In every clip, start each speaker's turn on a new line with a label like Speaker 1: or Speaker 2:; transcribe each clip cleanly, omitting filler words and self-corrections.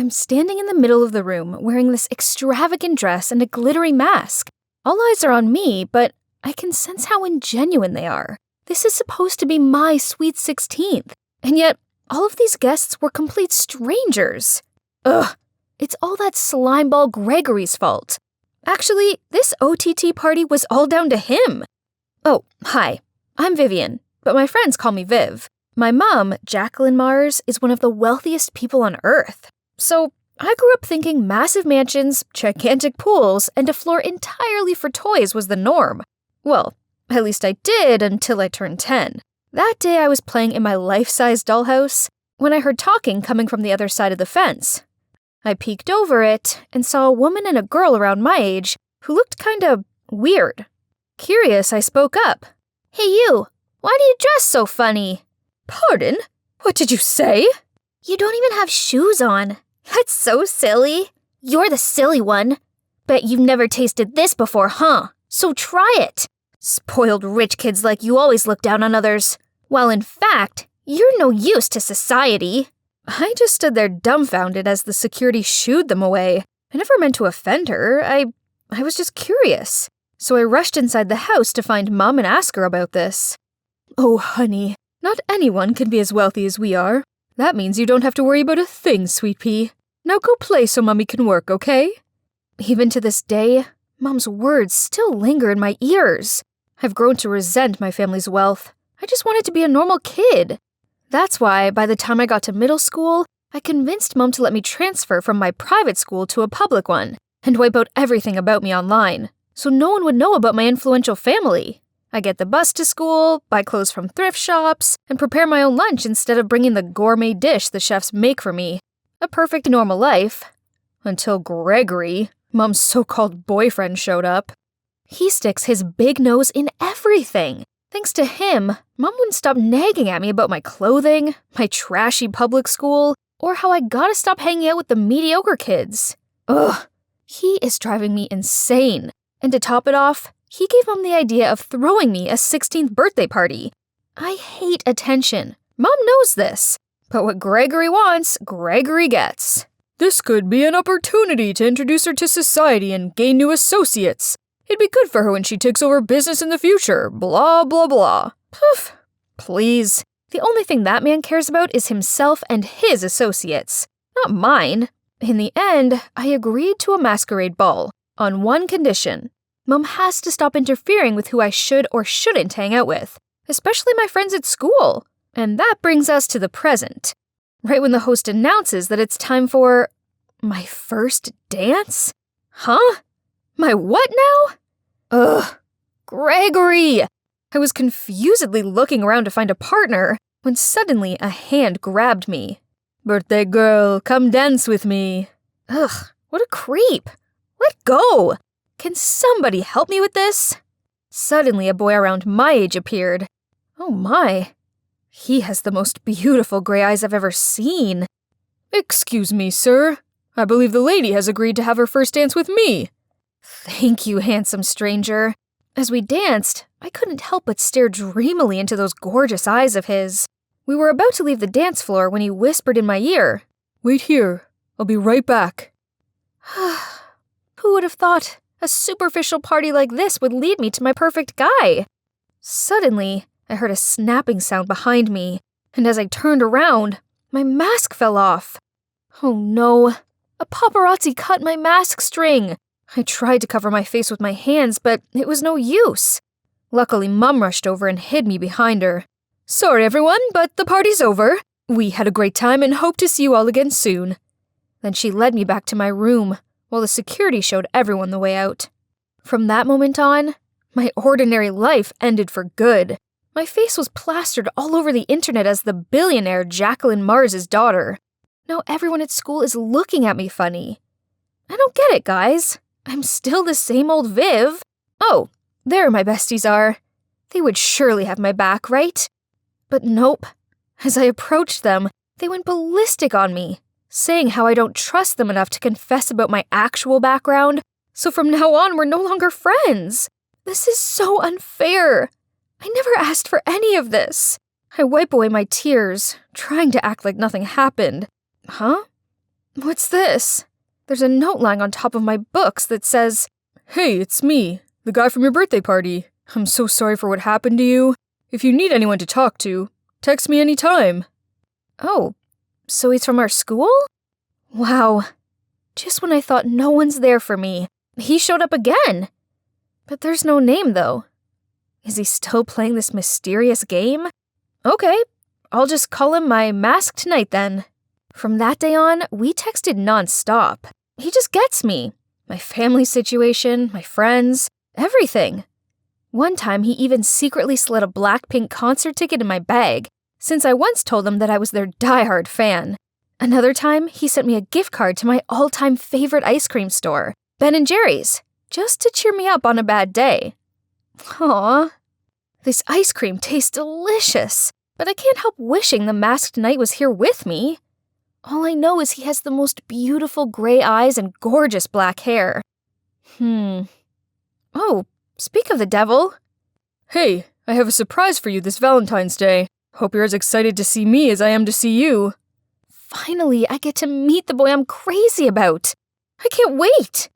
Speaker 1: I'm standing in the middle of the room wearing this extravagant dress and a glittery mask. All eyes are on me, but I can sense how ingenuine they are. This is supposed to be my sweet 16th, and yet all of these guests were complete strangers. Ugh, it's all that slimeball Gregory's fault. Actually, this OTT party was all down to him. Oh, hi, I'm Vivian, but my friends call me Viv. My mom, Jacqueline Mars, is one of the wealthiest people on Earth. So I grew up thinking massive mansions, gigantic pools, and a floor entirely for toys was the norm. Well, at least I did until I turned 10. That day I was playing in my life-size dollhouse when I heard talking coming from the other side of the fence. I peeked over it and saw a woman and a girl around my age who looked kinda weird. Curious, I spoke up. "Hey you, why do you dress so funny?" "Pardon? What did you say?" "You don't even have shoes on." "That's so silly." "You're the silly one. Bet you've never tasted this before, huh? So try it. Spoiled rich kids like you always look down on others. While in fact, you're no use to society." I just stood there dumbfounded as the security shooed them away. I never meant to offend her. I was just curious. So I rushed inside the house to find Mom and ask her about this. "Oh, honey, not anyone can be as wealthy as we are. That means you don't have to worry about a thing, sweet pea. Now go play so Mommy can work, okay?" Even to this day, Mom's words still linger in my ears. I've grown to resent my family's wealth. I just wanted to be a normal kid. That's why, by the time I got to middle school, I convinced Mom to let me transfer from my private school to a public one and wipe out everything about me online, so no one would know about my influential family. I get the bus to school, buy clothes from thrift shops, and prepare my own lunch instead of bringing the gourmet dish the chefs make for me. A perfect normal life. Until Gregory, Mom's so-called boyfriend, showed up. He sticks his big nose in everything. Thanks to him, Mom wouldn't stop nagging at me about my clothing, my trashy public school, or how I gotta stop hanging out with the mediocre kids. Ugh, he is driving me insane. And to top it off, he gave Mom the idea of throwing me a 16th birthday party. I hate attention. Mom knows this. But what Gregory wants, Gregory gets. "This could be an opportunity to introduce her to society and gain new associates. It'd be good for her when she takes over business in the future, blah, blah, blah." Poof. Please. The only thing that man cares about is himself and his associates, not mine. In the end, I agreed to a masquerade ball, on one condition. Mom has to stop interfering with who I should or shouldn't hang out with, especially my friends at school. And that brings us to the present. Right when the host announces that it's time for my first dance? Huh? My what now? Ugh, Gregory! I was confusedly looking around to find a partner when suddenly a hand grabbed me. "Birthday girl, come dance with me." Ugh, what a creep. Let go! Can somebody help me with this? Suddenly a boy around my age appeared. Oh my. He has the most beautiful gray eyes I've ever seen. "Excuse me, sir. I believe the lady has agreed to have her first dance with me." Thank you, handsome stranger. As we danced, I couldn't help but stare dreamily into those gorgeous eyes of his. We were about to leave the dance floor when he whispered in my ear, "Wait here. I'll be right back." Who would have thought a superficial party like this would lead me to my perfect guy? Suddenly, I heard a snapping sound behind me, and as I turned around, my mask fell off. Oh no, a paparazzi cut my mask string. I tried to cover my face with my hands, but it was no use. Luckily, Mom rushed over and hid me behind her. "Sorry everyone, but the party's over. We had a great time and hope to see you all again soon." Then she led me back to my room, while the security showed everyone the way out. From that moment on, my ordinary life ended for good. My face was plastered all over the internet as the billionaire Jacqueline Mars' daughter. Now everyone at school is looking at me funny. I don't get it, guys. I'm still the same old Viv. Oh, there my besties are. They would surely have my back, right? But nope. As I approached them, they went ballistic on me, saying how I don't trust them enough to confess about my actual background, so from now on we're no longer friends. This is so unfair. I never asked for any of this. I wipe away my tears, trying to act like nothing happened. Huh? What's this? There's a note lying on top of my books that says,
Speaker 2: "Hey, it's me, the guy from your birthday party. I'm so sorry for what happened to you. If you need anyone to talk to, text me anytime."
Speaker 1: Oh, so he's from our school? Wow. Just when I thought no one's there for me, he showed up again. But there's no name, though. Is he still playing this mysterious game? Okay, I'll just call him my masked knight then. From that day on, we texted nonstop. He just gets me. My family situation, my friends, everything. One time, he even secretly slid a Blackpink concert ticket in my bag, since I once told him that I was their diehard fan. Another time, he sent me a gift card to my all-time favorite ice cream store, Ben & Jerry's, just to cheer me up on a bad day. Aww. This ice cream tastes delicious, but I can't help wishing the masked knight was here with me. All I know is he has the most beautiful gray eyes and gorgeous black hair. Oh, speak of the devil.
Speaker 2: Hey, I have a surprise for you this Valentine's Day. Hope you're as excited to see me as I am to see you.
Speaker 1: Finally, I get to meet the boy I'm crazy about. I can't wait.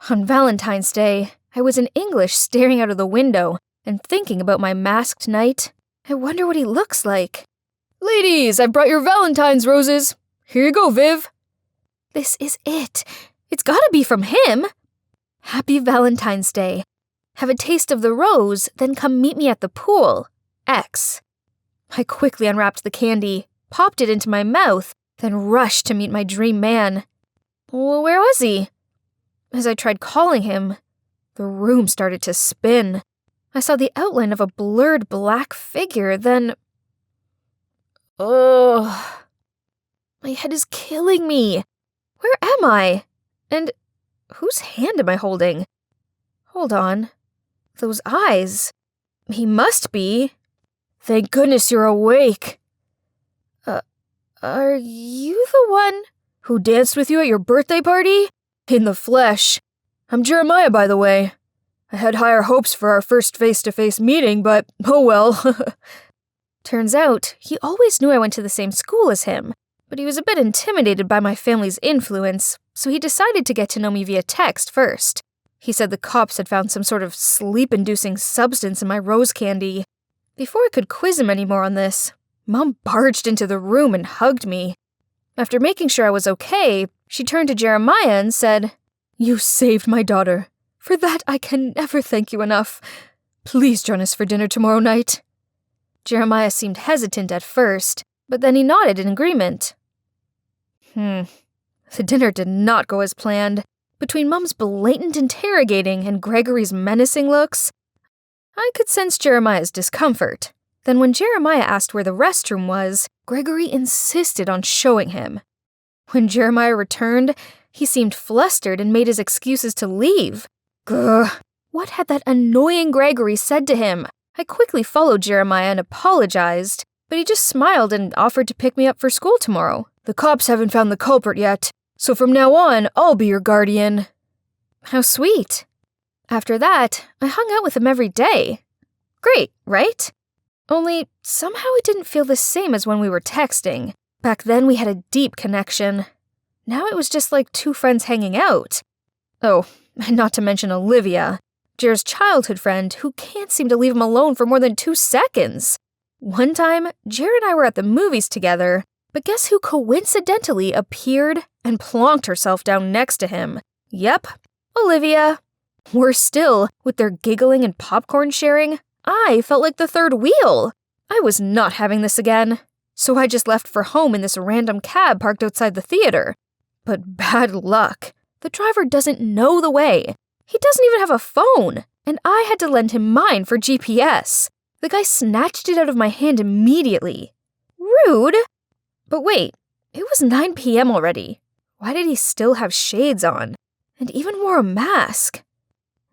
Speaker 1: On Valentine's Day, I was in English staring out of the window and thinking about my masked knight. I wonder what he looks like.
Speaker 2: Ladies, I brought your Valentine's roses. Here you go, Viv.
Speaker 1: This is it. It's gotta be from him. Happy Valentine's Day. Have a taste of the rose, then come meet me at the pool. X. I quickly unwrapped the candy, popped it into my mouth, then rushed to meet my dream man. Well, where was he? As I tried calling him, the room started to spin. I saw the outline of a blurred black figure, then... Ugh. My head is killing me. Where am I? And whose hand am I holding? Hold on. Those eyes. He must be.
Speaker 2: Thank goodness you're awake.
Speaker 1: Are you the one?
Speaker 2: Who danced with you at your birthday party? In the flesh. I'm Jeremiah, by the way. I had higher hopes for our first face-to-face meeting, but oh well.
Speaker 1: Turns out, he always knew I went to the same school as him, but he was a bit intimidated by my family's influence, so he decided to get to know me via text first. He said the cops had found some sort of sleep-inducing substance in my rose candy. Before I could quiz him anymore on this, Mom barged into the room and hugged me. After making sure I was okay, she turned to Jeremiah and said, "You saved my daughter. For that, I can never thank you enough. Please join us for dinner tomorrow night." Jeremiah seemed hesitant at first, but then he nodded in agreement. The dinner did not go as planned. Between Mom's blatant interrogating and Gregory's menacing looks, I could sense Jeremiah's discomfort. Then when Jeremiah asked where the restroom was, Gregory insisted on showing him. When Jeremiah returned, he seemed flustered and made his excuses to leave. Grr. What had that annoying Gregory said to him? I quickly followed Jeremiah and apologized, but he just smiled and offered to pick me up for school tomorrow.
Speaker 2: The cops haven't found the culprit yet, so from now on, I'll be your guardian.
Speaker 1: How sweet. After that, I hung out with him every day. Great, right? Only, somehow it didn't feel the same as when we were texting. Back then we had a deep connection. Now it was just like two friends hanging out. Oh, and not to mention Olivia, Jer's childhood friend who can't seem to leave him alone for more than 2 seconds. One time, Jer and I were at the movies together, but guess who coincidentally appeared and plonked herself down next to him? Yep, Olivia. Worse still, with their giggling and popcorn sharing, I felt like the third wheel. I was not having this again, so I just left for home in this random cab parked outside the theater. But bad luck. The driver doesn't know the way. He doesn't even have a phone, and I had to lend him mine for GPS. The guy snatched it out of my hand immediately. Rude. But wait, it was 9 p.m. already. Why did he still have shades on? And even wore a mask?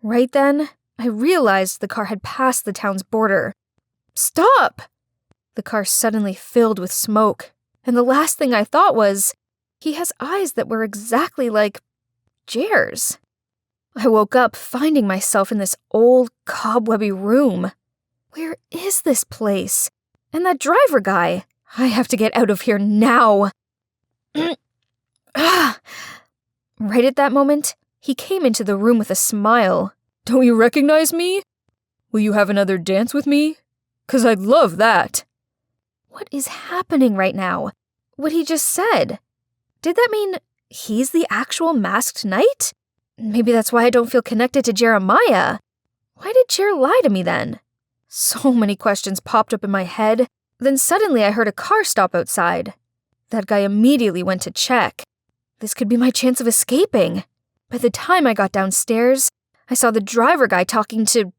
Speaker 1: Right then, I realized the car had passed the town's border. Stop! The car suddenly filled with smoke, and the last thing I thought was, he has eyes that were exactly like Jer's. I woke up finding myself in this old, cobwebby room. Where is this place? And that driver guy? I have to get out of here now. Right at that moment, he came into the room with a smile.
Speaker 2: Don't you recognize me? Will you have another dance with me? 'Cause I'd love that.
Speaker 1: What is happening right now? What he just said. Did that mean he's the actual masked knight? Maybe that's why I don't feel connected to Jeremiah. Why did Jer lie to me then? So many questions popped up in my head. Then suddenly I heard a car stop outside. That guy immediately went to check. This could be my chance of escaping. By the time I got downstairs, I saw the driver guy talking to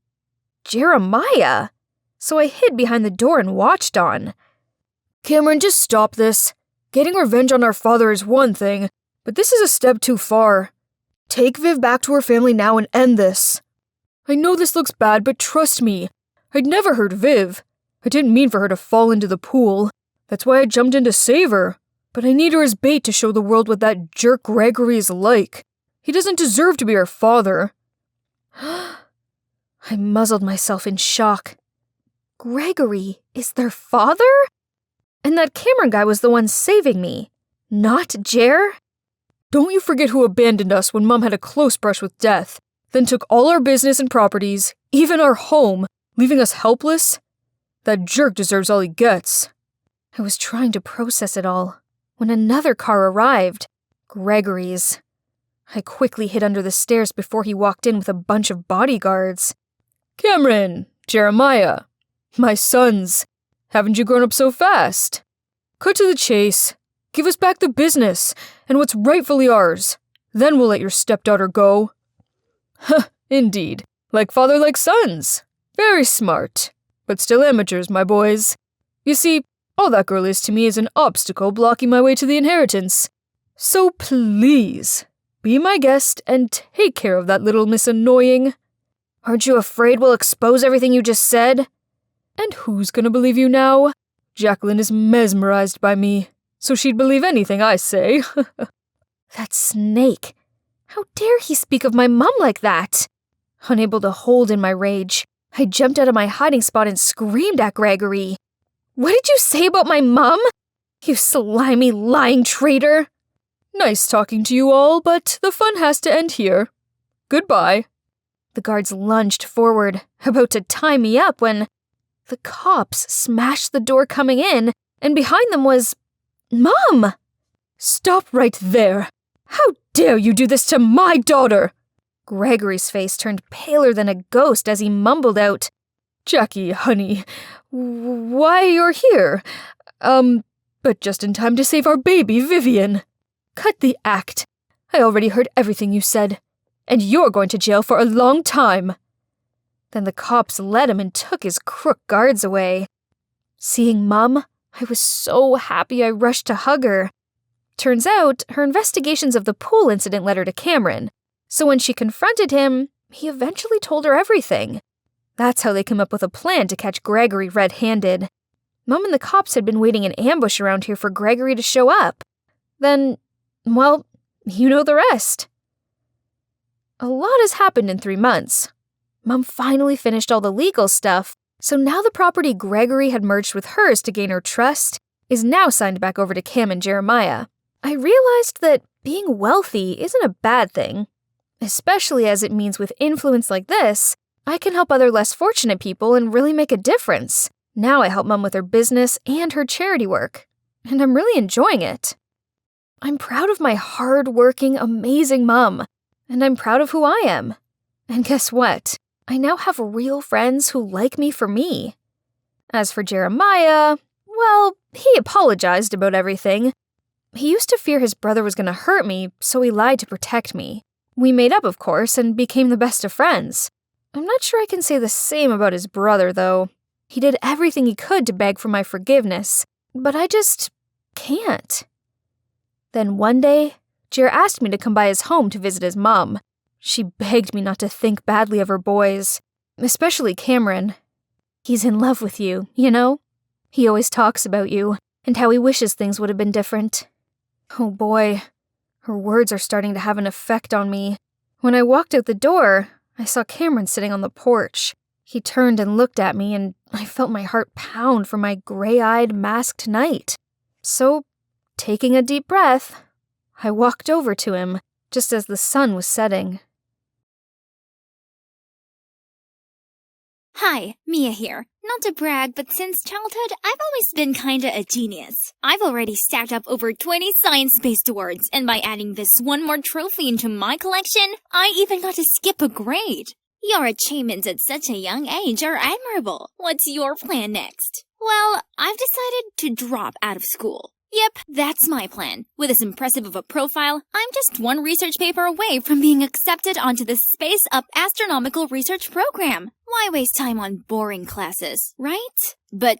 Speaker 1: Jeremiah. So I hid behind the door and watched on.
Speaker 2: Cameron, just stop this. Getting revenge on our father is one thing, but this is a step too far. Take Viv back to her family now and end this. I know this looks bad, but trust me, I'd never hurt Viv. I didn't mean for her to fall into the pool. That's why I jumped in to save her. But I need her as bait to show the world what that jerk Gregory is like. He doesn't deserve to be our father.
Speaker 1: I muzzled myself in shock. Gregory is their father? And that Cameron guy was the one saving me, not Jer?
Speaker 2: Don't you forget who abandoned us when Mom had a close brush with death, then took all our business and properties, even our home, leaving us helpless? That jerk deserves all he gets.
Speaker 1: I was trying to process it all when another car arrived, Gregory's. I quickly hid under the stairs before he walked in with a bunch of bodyguards.
Speaker 2: Cameron, Jeremiah, my sons, haven't you grown up so fast? Cut to the chase. Give us back the business and what's rightfully ours. Then we'll let your stepdaughter go. Huh, indeed. Like father, like sons. Very smart. But still amateurs, my boys. You see, all that girl is to me is an obstacle blocking my way to the inheritance. So please, be my guest and take care of that little Miss Annoying.
Speaker 1: Aren't you afraid we'll expose everything you just said?
Speaker 2: And who's gonna believe you now? Jacqueline is mesmerized by me, so she'd believe anything I say.
Speaker 1: That snake. How dare he speak of my mom like that? Unable to hold in my rage, I jumped out of my hiding spot and screamed at Gregory. What did you say about my mom? You slimy, lying traitor.
Speaker 2: Nice talking to you all, but the fun has to end here. Goodbye.
Speaker 1: The guards lunged forward, about to tie me up when the cops smashed the door coming in, and behind them was Mom!
Speaker 2: Stop right there! How dare you do this to my daughter?
Speaker 1: Gregory's face turned paler than a ghost as he mumbled out,
Speaker 2: Jackie, honey, why you're here? But just in time to save our baby, Vivian. Cut the act. I already heard everything you said, and you're going to jail for a long time.
Speaker 1: Then the cops led him and took his crook guards away. Seeing Mum, I was so happy I rushed to hug her. Turns out, her investigations of the pool incident led her to Cameron, so when she confronted him, he eventually told her everything. That's how they came up with a plan to catch Gregory red-handed. Mum and the cops had been waiting in ambush around here for Gregory to show up. Then, well, you know the rest. A lot has happened in 3 months. Mum finally finished all the legal stuff, so now the property Gregory had merged with hers to gain her trust is now signed back over to Cam and Jeremiah. I realized that being wealthy isn't a bad thing, especially as it means with influence like this, I can help other less fortunate people and really make a difference. Now I help Mum with her business and her charity work, and I'm really enjoying it. I'm proud of my hard-working, amazing Mum, and I'm proud of who I am. And guess what? I now have real friends who like me for me. As for Jeremiah, well, he apologized about everything. He used to fear his brother was going to hurt me, so he lied to protect me. We made up, of course, and became the best of friends. I'm not sure I can say the same about his brother, though. He did everything he could to beg for my forgiveness, but I just can't. Then one day, Jer asked me to come by his home to visit his mom. She begged me not to think badly of her boys, especially Cameron. He's in love with you, you know? He always talks about you, and how he wishes things would have been different. Oh boy, her words are starting to have an effect on me. When I walked out the door, I saw Cameron sitting on the porch. He turned and looked at me, and I felt my heart pound for my gray-eyed, masked knight. So, taking a deep breath, I walked over to him, just as the sun was setting.
Speaker 3: Hi, Mia here. Not to brag, but since childhood, I've always been kinda a genius. I've already stacked up over 20 science-based awards, and by adding this one more trophy into my collection, I even got to skip a grade. Your achievements at such a young age are admirable. What's your plan next? Well, I've decided to drop out of school. Yep, that's my plan. With as impressive of a profile, I'm just one research paper away from being accepted onto the Space Up Astronomical Research Program. Why waste time on boring classes, right? But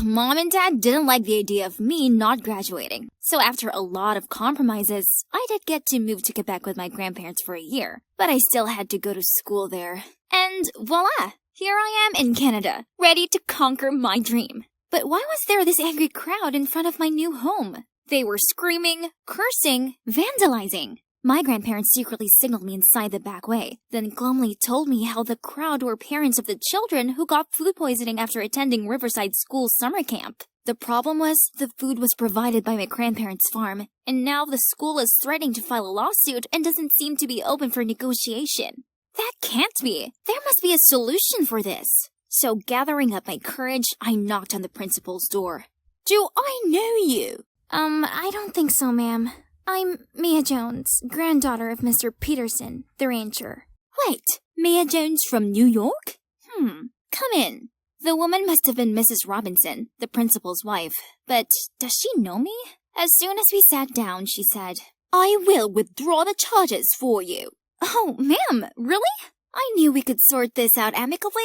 Speaker 3: Mom and Dad didn't like the idea of me not graduating. So after a lot of compromises, I did get to move to Quebec with my grandparents for a year. But I still had to go to school there. And voila! Here I am in Canada, ready to conquer my dream. But why was there this angry crowd in front of my new home? They were screaming, cursing, vandalizing. My grandparents secretly signaled me inside the back way, then glumly told me how the crowd were parents of the children who got food poisoning after attending Riverside School summer camp. The problem was, the food was provided by my grandparents' farm, and now the school is threatening to file a lawsuit and doesn't seem to be open for negotiation. That can't be. There must be a solution for this. So gathering up my courage, I knocked on the principal's door. Do I know you? I don't think so, ma'am. I'm Mia Jones, granddaughter of Mr. Peterson, the rancher. Wait, Mia Jones from New York? Come in. The woman must have been Mrs. Robinson, the principal's wife. But does she know me? As soon as we sat down, she said, I will withdraw the charges for you. Oh, ma'am, really? I knew we could sort this out amicably.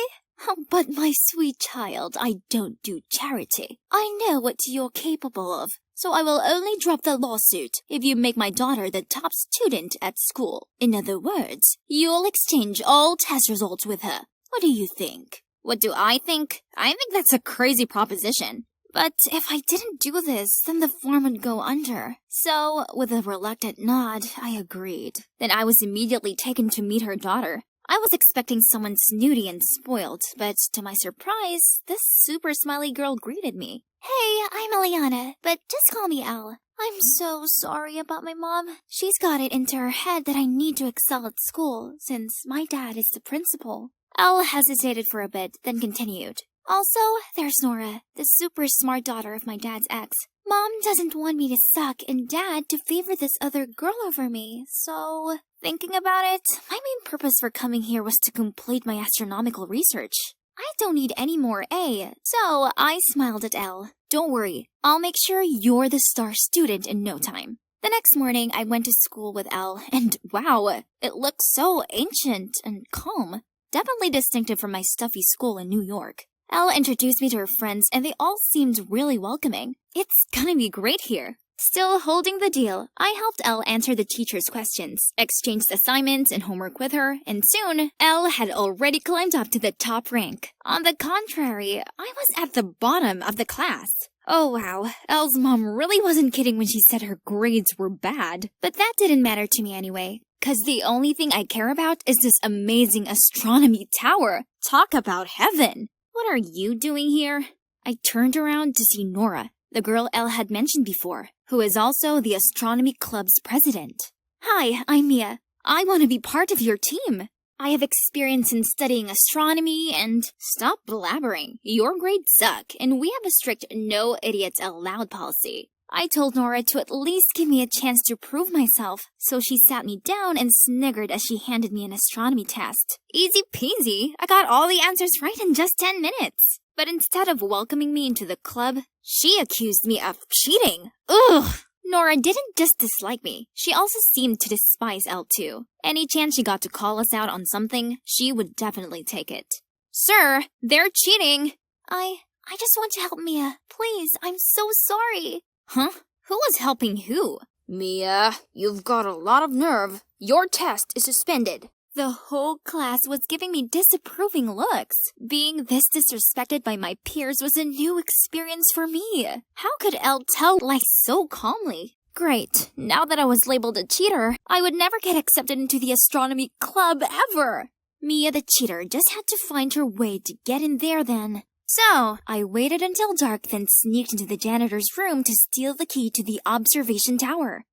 Speaker 3: Oh, but my sweet child, I don't do charity. I know what you're capable of, so I will only drop the lawsuit if you make my daughter the top student at school. In other words, you'll exchange all test results with her. What do you think? What do I think? I think that's a crazy proposition. But if I didn't do this, then the farm would go under. So, with a reluctant nod, I agreed. Then I was immediately taken to meet her daughter. I was expecting someone snooty and spoiled, but to my surprise, this super smiley girl greeted me. Hey, I'm Eliana, but just call me Elle. I'm so sorry about my mom. She's got it into her head that I need to excel at school, since my dad is the principal. Elle hesitated for a bit, then continued. Also, there's Nora, the super smart daughter of my dad's ex. Mom doesn't want me to suck and Dad to favor this other girl over me, so... Thinking about it, my main purpose for coming here was to complete my astronomical research. I don't need any more A, so I smiled at Elle. Don't worry, I'll make sure you're the star student in no time. The next morning, I went to school with Elle, and wow, it looked so ancient and calm. Definitely distinctive from my stuffy school in New York. Elle introduced me to her friends, and they all seemed really welcoming. It's gonna be great here. Still holding the deal, I helped Elle answer the teacher's questions, exchanged assignments and homework with her, and soon, Elle had already climbed up to the top rank. On the contrary, I was at the bottom of the class. Oh wow, Elle's mom really wasn't kidding when she said her grades were bad. But that didn't matter to me anyway, cause the only thing I care about is this amazing astronomy tower. Talk about heaven! What are you doing here? I turned around to see Nora, the girl Elle had mentioned before, who is also the astronomy club's president. Hi, I'm Mia. I want to be part of your team. I have experience in studying astronomy and... Stop blabbering. Your grades suck, and we have a strict no idiots allowed policy. I told Nora to at least give me a chance to prove myself, so she sat me down and sniggered as she handed me an astronomy test. Easy peasy. I got all the answers right in just 10 minutes. But instead of welcoming me into the club, she accused me of cheating. Ugh! Nora didn't just dislike me. She also seemed to despise Elle too. Any chance she got to call us out on something, she would definitely take it. Sir, they're cheating! I just want to help Mia. Please, I'm so sorry. Huh? Who was helping who? Mia, you've got a lot of nerve. Your test is suspended. The whole class was giving me disapproving looks. Being this disrespected by my peers was a new experience for me. How could Elle tell lies so calmly? Great. Now that I was labeled a cheater, I would never get accepted into the astronomy club ever. Mia the cheater just had to find her way to get in there then. So, I waited until dark, then sneaked into the janitor's room to steal the key to the observation tower.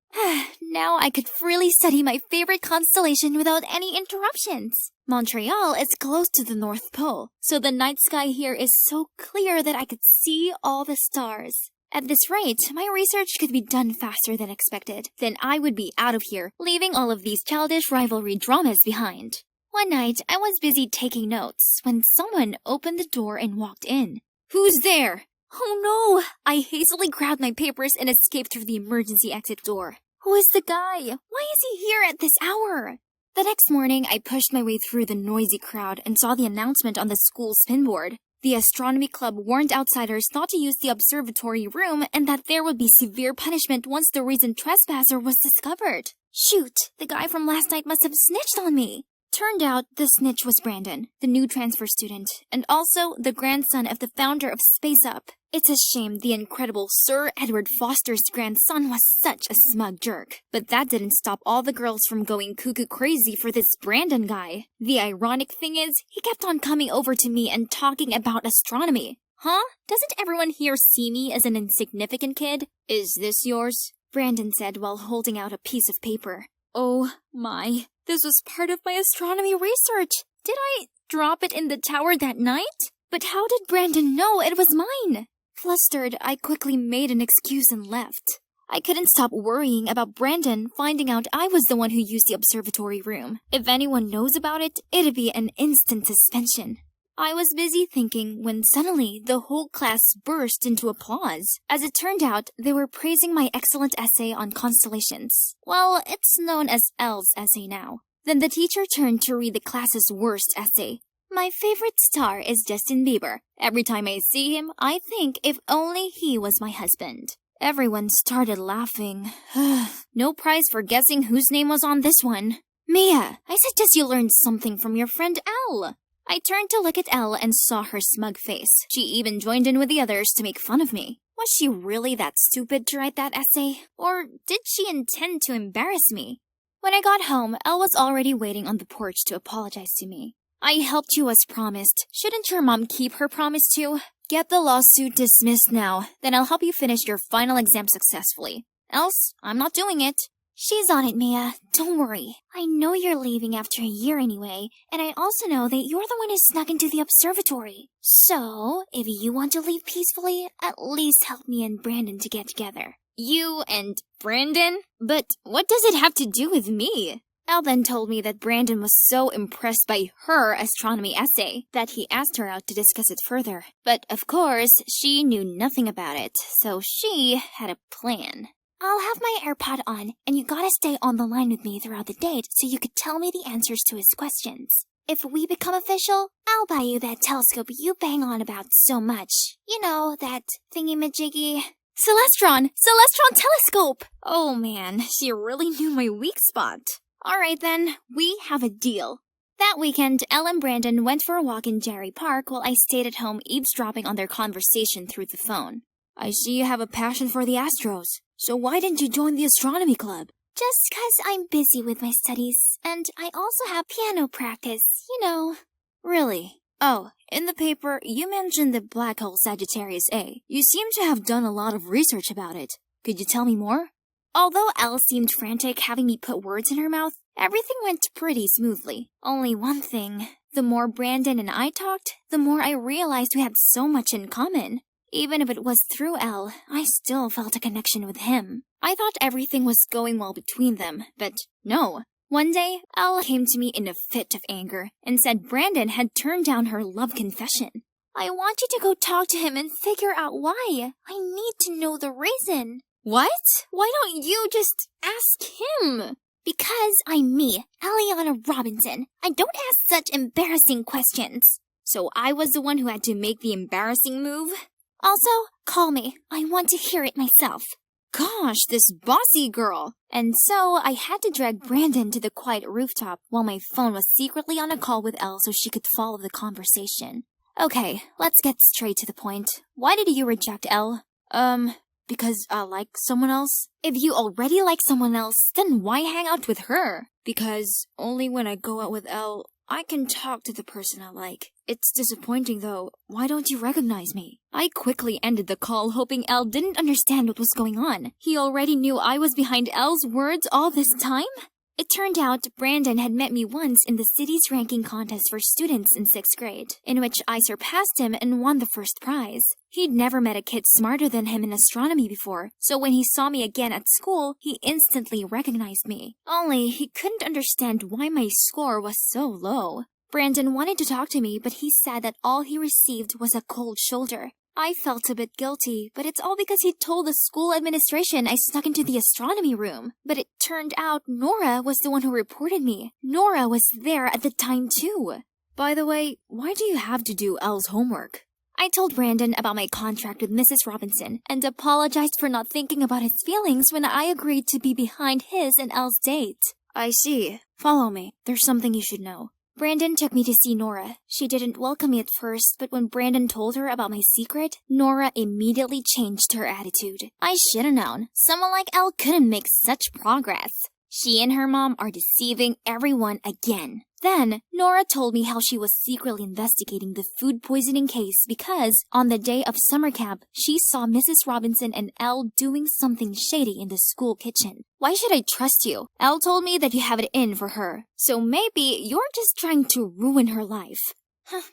Speaker 3: Now I could freely study my favorite constellation without any interruptions. Montreal is close to the North Pole, so the night sky here is so clear that I could see all the stars. At this rate, my research could be done faster than expected. Then I would be out of here, leaving all of these childish rivalry dramas behind. One night, I was busy taking notes when someone opened the door and walked in. "Who's there?" "Oh no!" I hastily grabbed my papers and escaped through the emergency exit door. Who is the guy? Why is he here at this hour? The next morning, I pushed my way through the noisy crowd and saw the announcement on the school spinboard. The astronomy club warned outsiders not to use the observatory room and that there would be severe punishment once the recent trespasser was discovered. Shoot, the guy from last night must have snitched on me. Turned out the snitch was Brandon, the new transfer student, and also the grandson of the founder of Space Up. It's a shame the incredible Sir Edward Foster's grandson was such a smug jerk. But that didn't stop all the girls from going cuckoo crazy for this Brandon guy. The ironic thing is, he kept on coming over to me and talking about astronomy. Huh? Doesn't everyone here see me as an insignificant kid? "Is this yours?" Brandon said while holding out a piece of paper. Oh my, this was part of my astronomy research. Did I drop it in the tower that night? But how did Brandon know it was mine? Flustered, I quickly made an excuse and left. I couldn't stop worrying about Brandon finding out I was the one who used the observatory room. If anyone knows about it, it'd be an instant suspension. I was busy thinking when suddenly the whole class burst into applause. As it turned out, they were praising my excellent essay on constellations. Well, it's known as Elle's essay now. Then the teacher turned to read the class's worst essay. "My favorite star is Justin Bieber. Every time I see him, I think if only he was my husband." Everyone started laughing. No prize for guessing whose name was on this one. "Mia, I suggest you learned something from your friend Elle." I turned to look at Elle and saw her smug face. She even joined in with the others to make fun of me. Was she really that stupid to write that essay? Or did she intend to embarrass me? When I got home, Elle was already waiting on the porch to apologize to me. "I helped you as promised. Shouldn't your mom keep her promise too? Get the lawsuit dismissed now, then I'll help you finish your final exam successfully. Else, I'm not doing it." "She's on it, Mia. Don't worry. I know you're leaving after a year anyway, and I also know that you're the one who snuck into the observatory. So, if you want to leave peacefully, at least help me and Brandon to get together." "You and Brandon? But what does it have to do with me?" Elle then told me that Brandon was so impressed by her astronomy essay that he asked her out to discuss it further. But of course, she knew nothing about it, so she had a plan. "I'll have my AirPod on, and you gotta stay on the line with me throughout the date so you could tell me the answers to his questions. If we become official, I'll buy you that telescope you bang on about so much. You know, that thingy-majiggy." Celestron telescope! Oh man, she really knew my weak spot. Alright then, we have a deal. That weekend, Elle and Brandon went for a walk in Jerry Park while I stayed at home eavesdropping on their conversation through the phone. "I see you have a passion for the Astros. So why didn't you join the astronomy club?" "Just 'cause I'm busy with my studies, and I also have piano practice, you know." "Really? Oh, in the paper, you mentioned the black hole Sagittarius A. You seem to have done a lot of research about it. Could you tell me more?" Although Elle seemed frantic having me put words in her mouth, everything went pretty smoothly. Only one thing. The more Brandon and I talked, the more I realized we had so much in common. Even if it was through Elle, I still felt a connection with him. I thought everything was going well between them, but no. One day, Elle came to me in a fit of anger and said Brandon had turned down her love confession. "I want you to go talk to him and figure out why. I need to know the reason." "What? Why don't you just ask him?" "Because I'm me, Eliana Robinson. I don't ask such embarrassing questions." So I was the one who had to make the embarrassing move? Also, call me. I want to hear it myself. Gosh, this bossy girl. And so I had to drag Brandon to the quiet rooftop while my phone was secretly on a call with Elle so she could follow the conversation. Okay, let's get straight to the point. Why did you reject Elle? Because I like someone else? If you already like someone else, then why hang out with her? Because only when I go out with Elle, I can talk to the person I like. It's disappointing though. Why don't you recognize me? I quickly ended the call, hoping Elle didn't understand what was going on. He already knew I was behind Elle's words all this time? It turned out Brandon had met me once in the city's ranking contest for students in 6th grade, in which I surpassed him and won the first prize. He'd never met a kid smarter than him in astronomy before, so when he saw me again at school, he instantly recognized me. Only he couldn't understand why my score was so low. Brandon wanted to talk to me, but he said that all he received was a cold shoulder. I felt a bit guilty, but it's all because he told the school administration I snuck into the astronomy room. But it turned out Nora was the one who reported me. Nora was there at the time too. By the way, why do you have to do Elle's homework? I told Brandon about my contract with Mrs. Robinson and apologized for not thinking about his feelings when I agreed to be behind his and Elle's date. I see. Follow me. There's something you should know. Brandon took me to see Nora. She didn't welcome me at first, but when Brandon told her about my secret, Nora immediately changed her attitude. I should have known. Someone like Elle couldn't make such progress. She and her mom are deceiving everyone again. Then, Nora told me how she was secretly investigating the food poisoning case because, on the day of summer camp, she saw Mrs. Robinson and Elle doing something shady in the school kitchen. Why should I trust you? Elle told me that you have it in for her. So maybe you're just trying to ruin her life.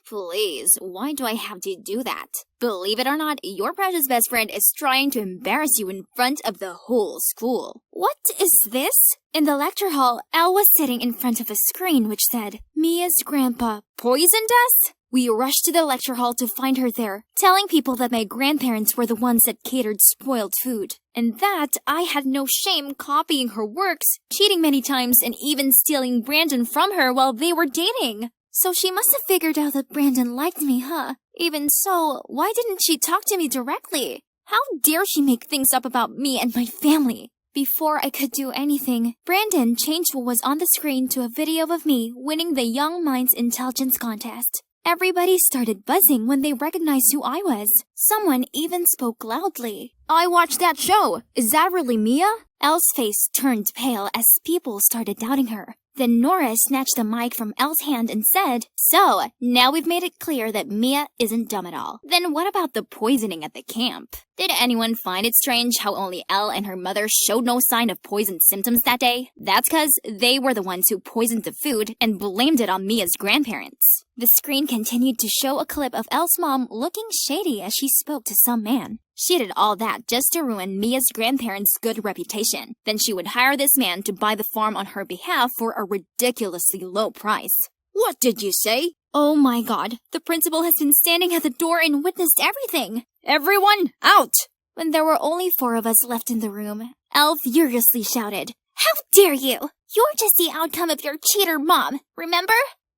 Speaker 3: Please, why do I have to do that? Believe it or not, your precious best friend is trying to embarrass you in front of the whole school. What is this? In the lecture hall, Elle was sitting in front of a screen which said, Mia's grandpa poisoned us? We rushed to the lecture hall to find her there, telling people that my grandparents were the ones that catered spoiled food. And that I had no shame copying her works, cheating many times, and even stealing Brandon from her while they were dating. So she must have figured out that Brandon liked me, huh? Even so, why didn't she talk to me directly? How dare she make things up about me and my family? Before I could do anything, Brandon changed what was on the screen to a video of me winning the Young Minds Intelligence Contest. Everybody started buzzing when they recognized who I was. Someone even spoke loudly. I watched that show. Is that really Mia? Elle's face turned pale as people started doubting her. Then Nora snatched the mic from Elle's hand and said, So, now we've made it clear that Mia isn't dumb at all. Then what about the poisoning at the camp? Did anyone find it strange how only Elle and her mother showed no sign of poison symptoms that day? That's because they were the ones who poisoned the food and blamed it on Mia's grandparents. The screen continued to show a clip of Elle's mom looking shady as she spoke to some man. She did all that just to ruin Mia's grandparents' good reputation. Then she would hire this man to buy the farm on her behalf for a ridiculously low price. What did you say? Oh my god, the principal has been standing at the door and witnessed everything. Everyone, out! When there were only 4 of us left in the room, Elle furiously shouted, How dare you! You're just the outcome of your cheater mom, remember?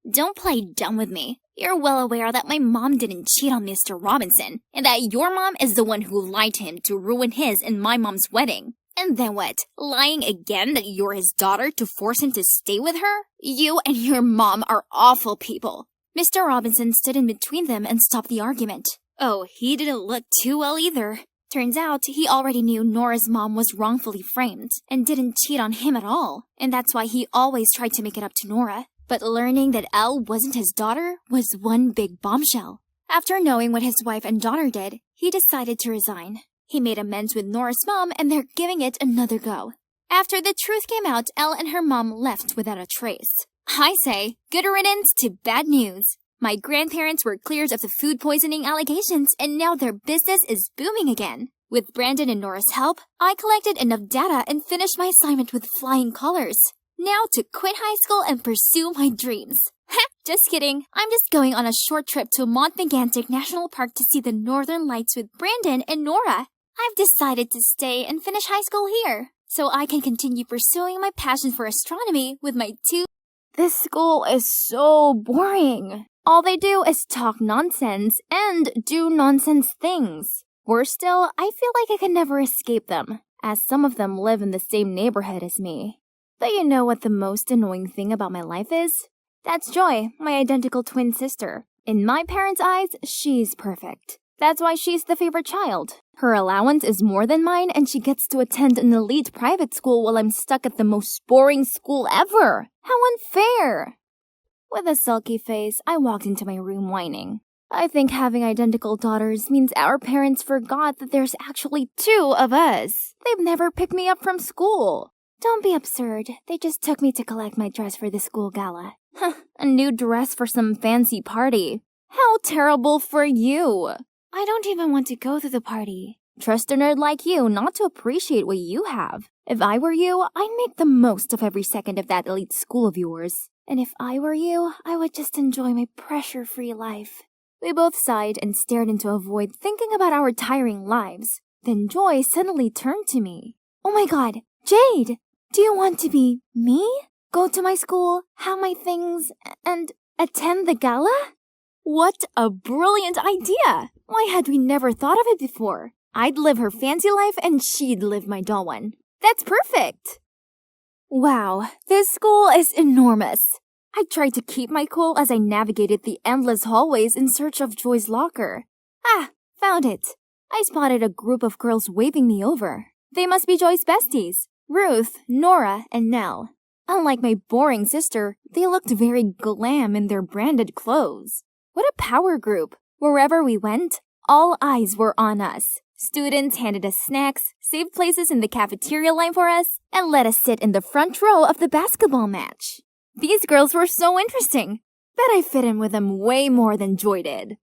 Speaker 3: Don't play dumb with me. You're well aware that my mom didn't cheat on Mr. Robinson, and that your mom is the one who lied to him to ruin his and my mom's wedding. And then what? Lying again that you're his daughter to force him to stay with her? You and your mom are awful people. Mr. Robinson stood in between them and stopped the argument. Oh, he didn't look too well either. Turns out he already knew Nora's mom was wrongfully framed and didn't cheat on him at all, and that's why he always tried to make it up to Nora. But learning that Elle wasn't his daughter was one big bombshell. After knowing what his wife and daughter did, he decided to resign. He made amends with Nora's mom and they're giving it another go. After the truth came out, Elle and her mom left without a trace. I say, good riddance to bad news. My grandparents were cleared of the food poisoning allegations and now their business is booming again. With Brandon and Nora's help, I collected enough data and finished my assignment with flying colors. Now to quit high school and pursue my dreams. Just kidding. I'm just going on a short trip to Montmegantic National Park to see the Northern Lights with Brandon and Nora. I've decided to stay and finish high school here, so I can continue pursuing my passion for astronomy with my 2. This school is so boring. All they do is talk nonsense and do nonsense things. Worse still, I feel like I can never escape them, as some of them live in the same neighborhood as me. But you know what the most annoying thing about my life is? That's Joy, my identical twin sister. In my parents' eyes, she's perfect. That's why she's the favorite child. Her allowance is more than mine and she gets to attend an elite private school while I'm stuck at the most boring school ever. How unfair!
Speaker 4: With a sulky face, I walked into my room whining. I think having identical daughters means our parents forgot that there's actually 2 of us. They've never picked me up from school. Don't be absurd. They just took me to collect my dress for the school gala. A new dress for some fancy party. How terrible for you. I don't even want to go to the party. Trust a nerd like you not to appreciate what you have. If I were you, I'd make the most of every second of that elite school of yours. And if I were you, I would just enjoy my pressure-free life. We both sighed and stared into a void thinking about our tiring lives. Then Joy suddenly turned to me. Oh my god, Jade! Do you want to be me? Go to my school, have my things, and attend the gala? What a brilliant idea! Why had we never thought of it before? I'd live her fancy life and she'd live my dull one. That's perfect! Wow, this school is enormous. I tried to keep my cool as I navigated the endless hallways in search of Joy's locker. Ah, found it. I spotted a group of girls waving me over. They must be Joy's besties, Ruth, Nora, and Nell. Unlike my boring sister, they looked very glam in their branded clothes. What a power group! Wherever we went, all eyes were on us. Students handed us snacks, saved places in the cafeteria line for us, and let us sit in the front row of the basketball match. These girls were so interesting. Bet I fit in with them way more than Joy did.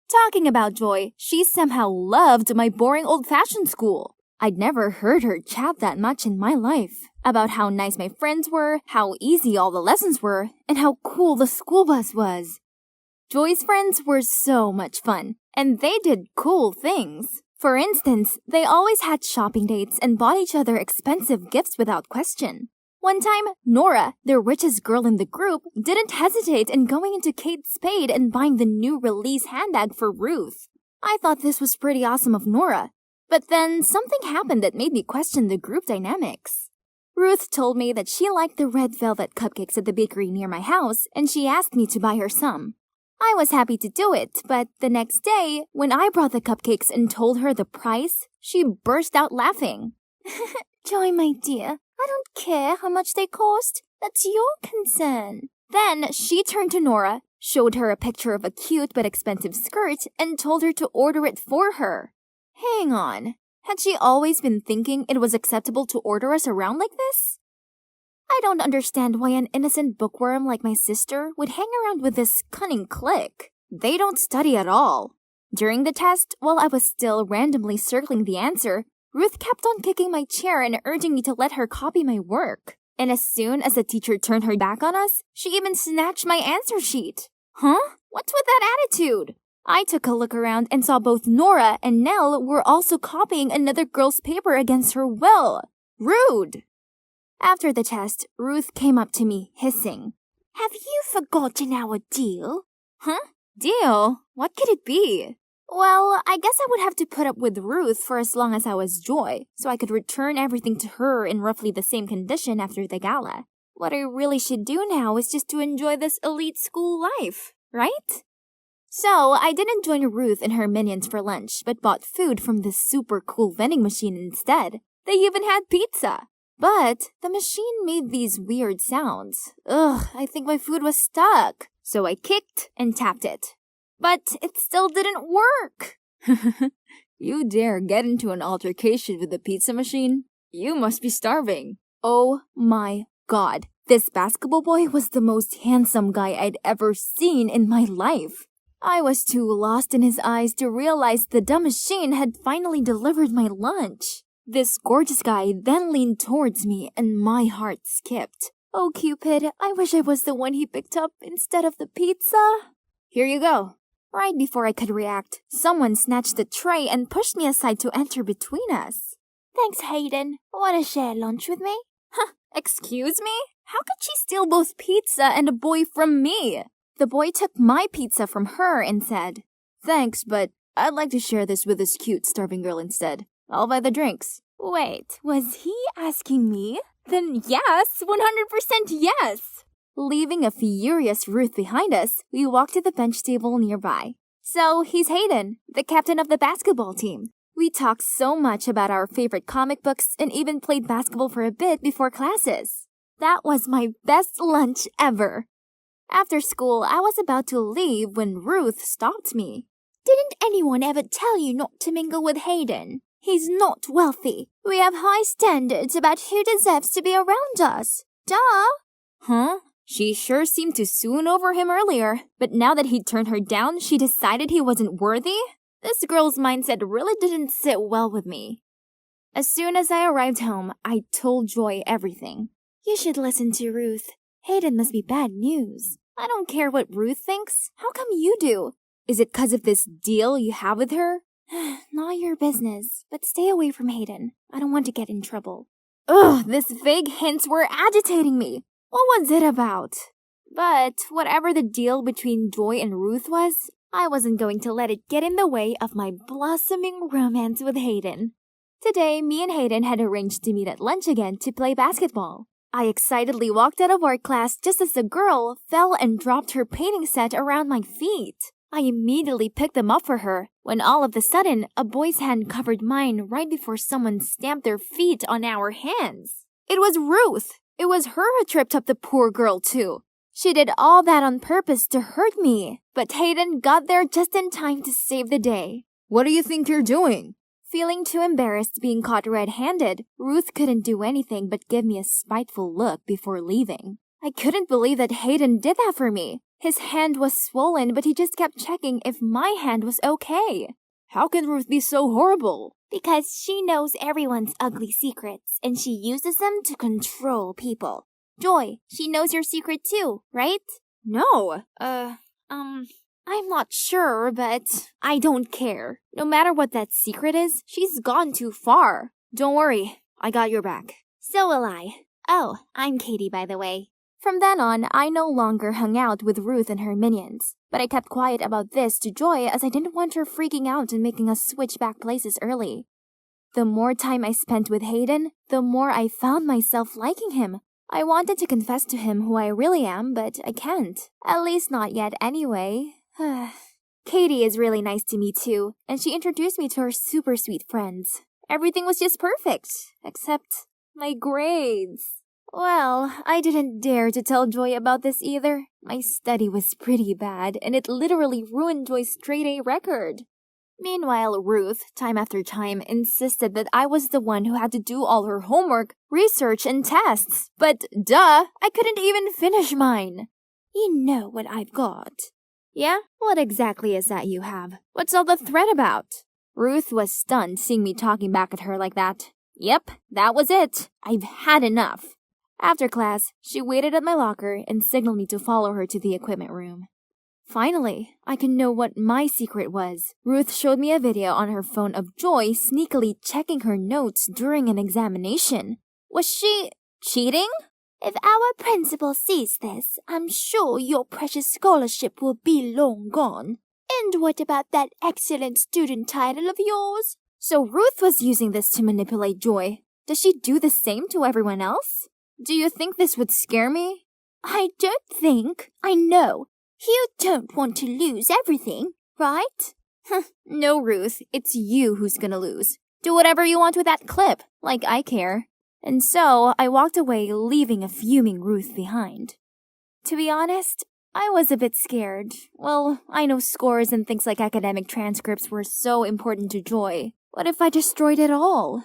Speaker 4: Talking about Joy, she somehow loved my boring old-fashioned school. I'd never heard her chat that much in my life. About how nice my friends were, how easy all the lessons were, and how cool the school bus was. Joy's friends were so much fun, and they did cool things. For instance, they always had shopping dates and bought each other expensive gifts without question. One time, Nora, the richest girl in the group, didn't hesitate in going into Kate Spade and buying the new release handbag for Ruth. I thought this was pretty awesome of Nora. But then something happened that made me question the group dynamics. Ruth told me that she liked the red velvet cupcakes at the bakery near my house, and she asked me to buy her some. I was happy to do it, but the next day, when I brought the cupcakes and told her the price, she burst out laughing. Joy, my dear, I don't care how much they cost. That's your concern. Then she turned to Nora, showed her a picture of a cute but expensive skirt, and told her to order it for her. Hang on. Had she always been thinking it was acceptable to order us around like this? I don't understand why an innocent bookworm like my sister would hang around with this cunning clique. They don't study at all. During the test, while I was still randomly circling the answer, Ruth kept on kicking my chair and urging me to let her copy my work. And as soon as the teacher turned her back on us, she even snatched my answer sheet. Huh? What's with that attitude? I took a look around and saw both Nora and Nell were also copying another girl's paper against her will. Rude! After the test, Ruth came up to me, hissing. Have you forgotten our deal? Huh? Deal? What could it be? Well, I guess I would have to put up with Ruth for as long as I was Joy, so I could return everything to her in roughly the same condition after the gala. What I really should do now is just to enjoy this elite school life, right? So, I didn't join Ruth and her minions for lunch, but bought food from this super cool vending machine instead. They even had pizza. But the machine made these weird sounds. Ugh, I think my food was stuck. So I kicked and tapped it. But it still didn't work. You dare get into an altercation with the pizza machine? You must be starving. Oh my god. This basketball boy was the most handsome guy I'd ever seen in my life. I was too lost in his eyes to realize the dumb machine had finally delivered my lunch. This gorgeous guy then leaned towards me and my heart skipped. Oh, Cupid, I wish I was the one he picked up instead of the pizza. Here you go. Right before I could react, someone snatched the tray and pushed me aside to enter between us. Thanks, Hayden. Want to share lunch with me? Huh, excuse me? How could she steal both pizza and a boy from me? The boy took my pizza from her and said, Thanks, but I'd like to share this with this cute, starving girl instead. I'll buy the drinks. Wait, was he asking me? Then yes, 100% yes! Leaving a furious Ruth behind us, we walked to the bench table nearby. So, he's Hayden, the captain of the basketball team. We talked so much about our favorite comic books and even played basketball for a bit before classes. That was my best lunch ever. After school, I was about to leave when Ruth stopped me.
Speaker 3: Didn't anyone ever tell you not to mingle with Hayden? He's not wealthy. We have high standards about who deserves to be around us. Duh!
Speaker 4: Huh? She sure seemed to swoon over him earlier, but now that he'd turned her down, she decided he wasn't worthy? This girl's mindset really didn't sit well with me. As soon as I arrived home, I told Joy everything.
Speaker 3: You should listen to Ruth. Hayden must be bad news.
Speaker 4: I don't care what Ruth thinks. How come you do? Is it 'cause of this deal you have with her?
Speaker 3: Not your business, but stay away from Hayden. I don't want to get in trouble.
Speaker 4: Ugh, these vague hints were agitating me. What was it about? But whatever the deal between Joy and Ruth was, I wasn't going to let it get in the way of my blossoming romance with Hayden. Today, me and Hayden had arranged to meet at lunch again to play basketball. I excitedly walked out of art class just as the girl fell and dropped her painting set around my feet. I immediately picked them up for her, when all of a sudden, a boy's hand covered mine right before someone stamped their feet on our hands. It was Ruth. It was her who tripped up the poor girl, too. She did all that on purpose to hurt me, but Hayden got there just in time to save the day.
Speaker 2: What do you think you're doing?
Speaker 4: Feeling too embarrassed being caught red-handed, Ruth couldn't do anything but give me a spiteful look before leaving. I couldn't believe that Hayden did that for me. His hand was swollen, but he just kept checking if my hand was okay.
Speaker 2: How can Ruth be so horrible?
Speaker 3: Because she knows everyone's ugly secrets, and she uses them to control people. Joy, she knows your secret too, right?
Speaker 4: No, I'm not sure, but I don't care. No matter what that secret is, she's gone too far. Don't worry, I got your back.
Speaker 3: So will I. Oh, I'm Katie, by the way.
Speaker 4: From then on, I no longer hung out with Ruth and her minions. But I kept quiet about this to Joy as I didn't want her freaking out and making us switch back places early. The more time I spent with Hayden, the more I found myself liking him. I wanted to confess to him who I really am, but I can't. At least not yet anyway. Katie is really nice to me too, and she introduced me to her super sweet friends. Everything was just perfect, except my grades. Well, I didn't dare to tell Joy about this either. My study was pretty bad, and it literally ruined Joy's straight-A record. Meanwhile, Ruth, time after time, insisted that I was the one who had to do all her homework, research, and tests. But duh, I couldn't even finish mine.
Speaker 3: You know what I've got.
Speaker 4: Yeah? What exactly is that you have? What's all the threat about? Ruth was stunned seeing me talking back at her like that. Yep, that was it. I've had enough. After class, she waited at my locker and signaled me to follow her to the equipment room. Finally, I could know what my secret was. Ruth showed me a video on her phone of Joy sneakily checking her notes during an examination. Was she cheating?
Speaker 3: If our principal sees this, I'm sure your precious scholarship will be long gone. And what about that excellent student title of yours?
Speaker 4: So Ruth was using this to manipulate Joy. Does she do the same to everyone else? Do you think this would scare me?
Speaker 3: I don't think. I know. You don't want to lose everything, right?
Speaker 4: No, Ruth. It's you who's gonna lose. Do whatever you want with that clip, like I care. And so I walked away, leaving a fuming Ruth behind. To be honest, I was a bit scared. Well, I know scores and things like academic transcripts were so important to Joy. What if I destroyed it all?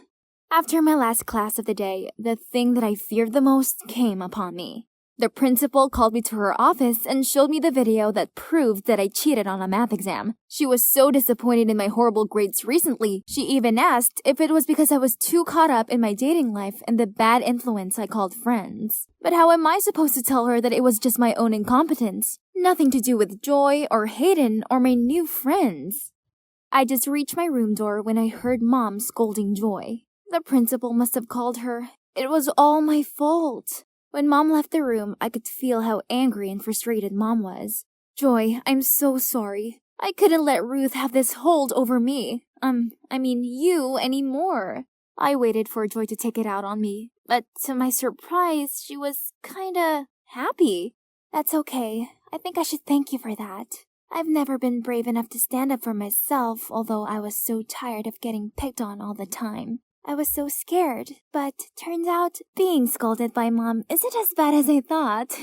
Speaker 4: After my last class of the day, the thing that I feared the most came upon me. The principal called me to her office and showed me the video that proved that I cheated on a math exam. She was so disappointed in my horrible grades recently, she even asked if it was because I was too caught up in my dating life and the bad influence I called friends. But how am I supposed to tell her that it was just my own incompetence? Nothing to do with Joy or Hayden or my new friends. I just reached my room door when I heard Mom scolding Joy. The principal must have called her. It was all my fault. When Mom left the room, I could feel how angry and frustrated Mom was. Joy, I'm so sorry. I couldn't let Ruth have this hold over me. You anymore. I waited for Joy to take it out on me, but to my surprise, she was kinda happy.
Speaker 3: That's okay. I think I should thank you for that. I've never been brave enough to stand up for myself, although I was so tired of getting picked on all the time. I was so scared, but turns out being scolded by Mom isn't as bad as I thought.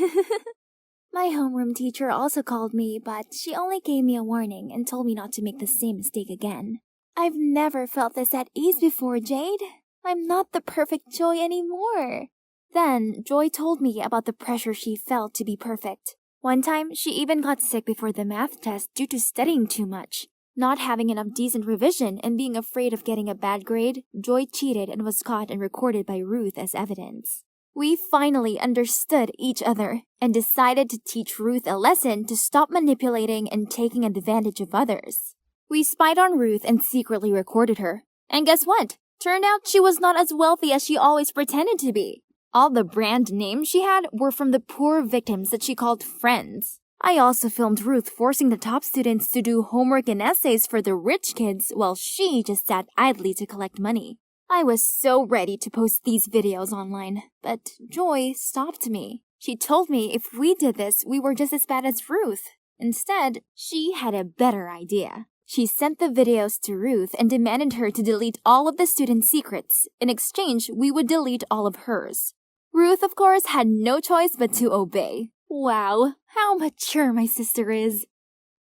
Speaker 4: My homeroom teacher also called me, but she only gave me a warning and told me not to make the same mistake again. I've never felt this at ease before, Jade. I'm not the perfect Joy anymore. Then, Joy told me about the pressure she felt to be perfect. One time, she even got sick before the math test due to studying too much. Not having enough decent revision and being afraid of getting a bad grade, Joy cheated and was caught and recorded by Ruth as evidence. We finally understood each other and decided to teach Ruth a lesson to stop manipulating and taking advantage of others. We spied on Ruth and secretly recorded her. And guess what? Turned out she was not as wealthy as she always pretended to be. All the brand names she had were from the poor victims that she called friends. I also filmed Ruth forcing the top students to do homework and essays for the rich kids while she just sat idly to collect money. I was so ready to post these videos online, but Joy stopped me. She told me if we did this, we were just as bad as Ruth. Instead, she had a better idea. She sent the videos to Ruth and demanded her to delete all of the students' secrets. In exchange, we would delete all of hers. Ruth, of course, had no choice but to obey. Wow, how mature my sister is.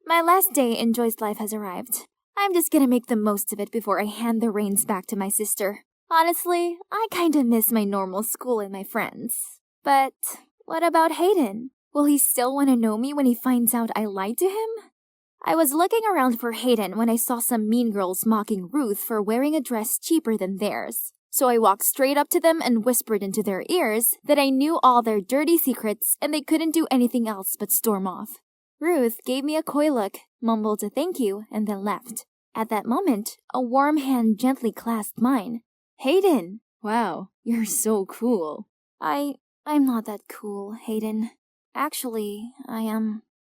Speaker 4: My last day in Joy's life has arrived. I'm just gonna make the most of it before I hand the reins back to my sister. Honestly, I kinda miss my normal school and my friends. But what about Hayden? Will he still want to know me when he finds out I lied to him? I was looking around for Hayden when I saw some mean girls mocking Ruth for wearing a dress cheaper than theirs. So I walked straight up to them and whispered into their ears that I knew all their dirty secrets and they couldn't do anything else but storm off. Ruth gave me a coy look, mumbled a thank you, and then left. At that moment, a warm hand gently clasped mine. Hayden! Wow, you're so cool. I'm not that cool, Hayden. Actually, I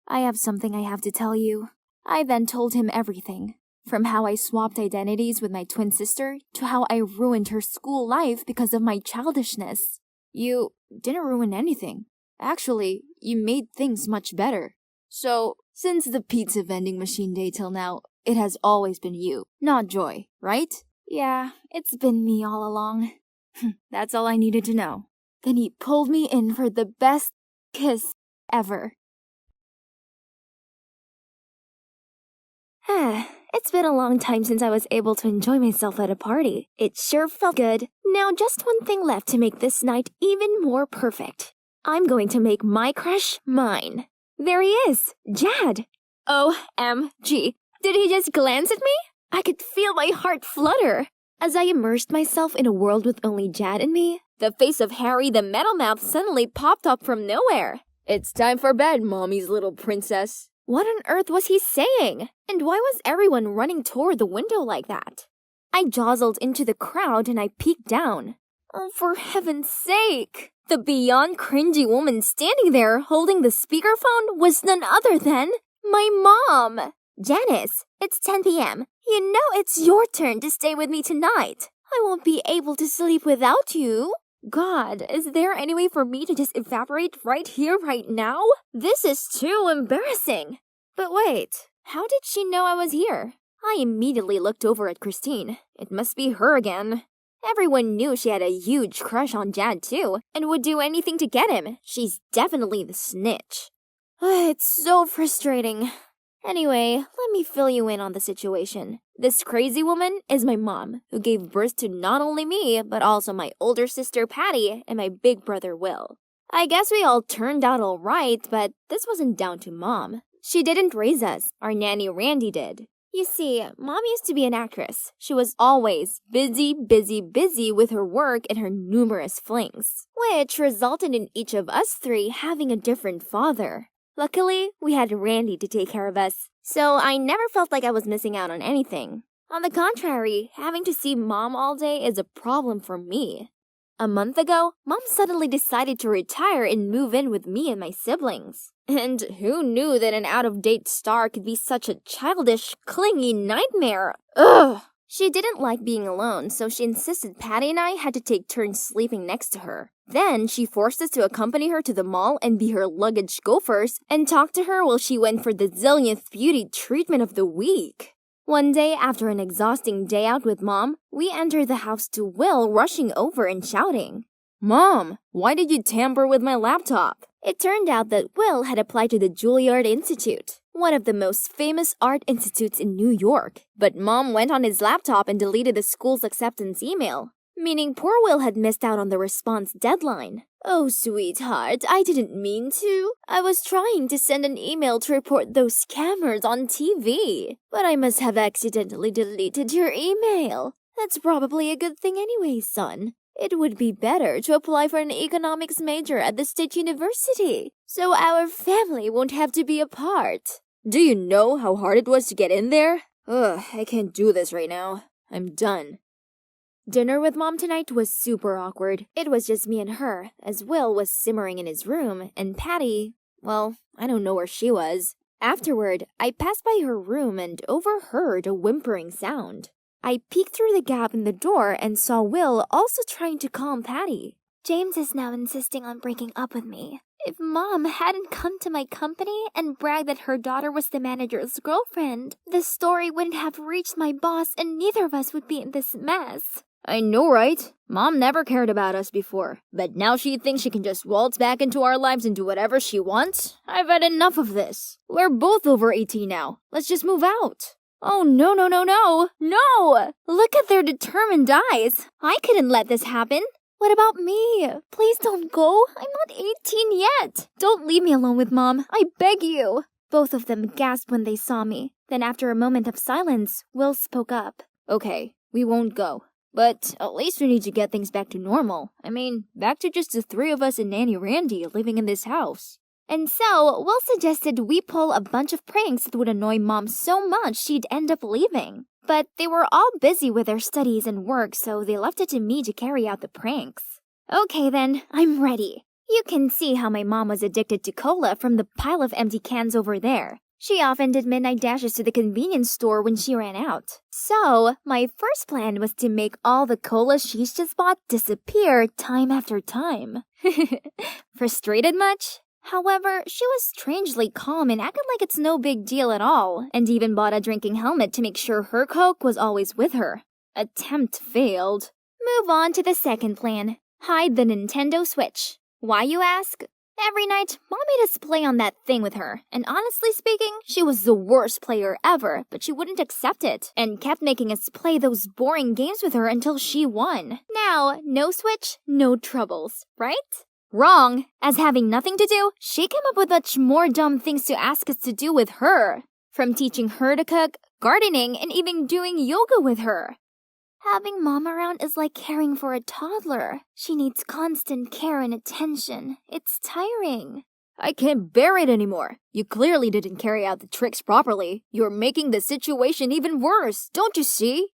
Speaker 4: have something I have to tell you. I then told him everything. From how I swapped identities with my twin sister to how I ruined her school life because of my childishness. You didn't ruin anything. Actually, you made things much better. So, since the pizza vending machine day till now, it has always been you, not Joy, right? Yeah, it's been me all along. That's all I needed to know. Then he pulled me in for the best kiss ever. It's been a long time since I was able to enjoy myself at a party. It sure felt good. Now just one thing left to make this night even more perfect. I'm going to make my crush mine. There he is, Jad. OMG. Did he just glance at me? I could feel my heart flutter. As I immersed myself in a world with only Jad and me, the face of Harry the Metal Mouth suddenly popped up from nowhere.
Speaker 2: It's time for bed, mommy's little princess.
Speaker 4: What on earth was he saying? And why was everyone running toward the window like that? I jostled into the crowd and I peeked down. Oh, for heaven's sake! The beyond cringy woman standing there holding the speakerphone was none other than my mom! Janice, it's 10 p.m. You know it's your turn to stay with me tonight. I won't be able to sleep without you. God, is there any way for me to just evaporate right here, right now? This is too embarrassing. But wait, how did she know I was here? I immediately looked over at Christine. It must be her again. Everyone knew she had a huge crush on Jad too, and would do anything to get him. She's definitely the snitch. It's so frustrating. Anyway, let me fill you in on the situation. This crazy woman is my mom, who gave birth to not only me, but also my older sister Patty and my big brother Will. I guess we all turned out alright, but this wasn't down to Mom. She didn't raise us, our nanny Randy did. You see, Mom used to be an actress. She was always busy with her work and her numerous flings, which resulted in each of us three having a different father. Luckily, we had Randy to take care of us, so I never felt like I was missing out on anything. On the contrary, having to see Mom all day is a problem for me. A month ago, Mom suddenly decided to retire and move in with me and my siblings. And who knew that an out-of-date star could be such a childish, clingy nightmare? Ugh! She didn't like being alone, so she insisted Patty and I had to take turns sleeping next to her. Then she forced us to accompany her to the mall and be her luggage gophers and talk to her while she went for the zillionth beauty treatment of the week. One day, after an exhausting day out with Mom, we entered the house to Will rushing over and shouting, "Mom, why did you tamper with my laptop?" It turned out that Will had applied to the Juilliard Institute, one of the most famous art institutes in New York. But Mom went on his laptop and deleted the school's acceptance email, meaning poor Will had missed out on the response deadline. Oh, sweetheart, I didn't mean to. I was trying to send an email to report those scammers on TV, but I must have accidentally deleted your email. That's probably a good thing anyway, son. It would be better to apply for an economics major at the State University, so our family won't have to be apart. Do you know how hard it was to get in there? Ugh, I can't do this right now. I'm done. Dinner with Mom tonight was super awkward. It was just me and her, as Will was simmering in his room, and Patty, well, I don't know where she was. Afterward, I passed by her room and overheard a whimpering sound. I peeked through the gap in the door and saw Will also trying to calm Patty.
Speaker 3: James is now insisting on breaking up with me. If Mom hadn't come to my company and bragged that her daughter was the manager's girlfriend, the story wouldn't have reached my boss and neither of us would be in this mess.
Speaker 4: I know, right? Mom never cared about us before, but now she thinks she can just waltz back into our lives and do whatever she wants? I've had enough of this. We're both over 18 now. Let's just move out.
Speaker 3: Oh, no. No! Look at their determined eyes. I couldn't let this happen. What about me? Please don't go. I'm not 18 yet. Don't leave me alone with Mom. I beg you. Both of them gasped when they saw me. Then after a moment of silence, Will spoke up.
Speaker 4: Okay, we won't go. But at least we need to get things back to normal. I mean, back to just the three of us and Nanny Randy living in this house.
Speaker 3: And so, Will suggested we pull a bunch of pranks that would annoy Mom so much she'd end up leaving. But they were all busy with their studies and work, so they left it to me to carry out the pranks. Okay then, I'm ready. You can see how my mom was addicted to cola from the pile of empty cans over there. She often did midnight dashes to the convenience store when she ran out. So, my first plan was to make all the cola she's just bought disappear time after time. Frustrated much? However, she was strangely calm and acted like it's no big deal at all, and even bought a drinking helmet to make sure her Coke was always with her. Attempt failed. Move on to the second plan. Hide the Nintendo Switch. Why, you ask? Every night, Mom made us play on that thing with her, and honestly speaking, she was the worst player ever, but she wouldn't accept it, and kept making us play those boring games with her until she won. Now, no Switch, no troubles, right? Wrong! As having nothing to do, she came up with much more dumb things to ask us to do with her. From teaching her to cook, gardening, and even doing yoga with her. Having Mom around is like caring for a toddler. She needs constant care and attention. It's tiring.
Speaker 4: I can't bear it anymore. You clearly didn't carry out the tricks properly. You're making the situation even worse, don't you see?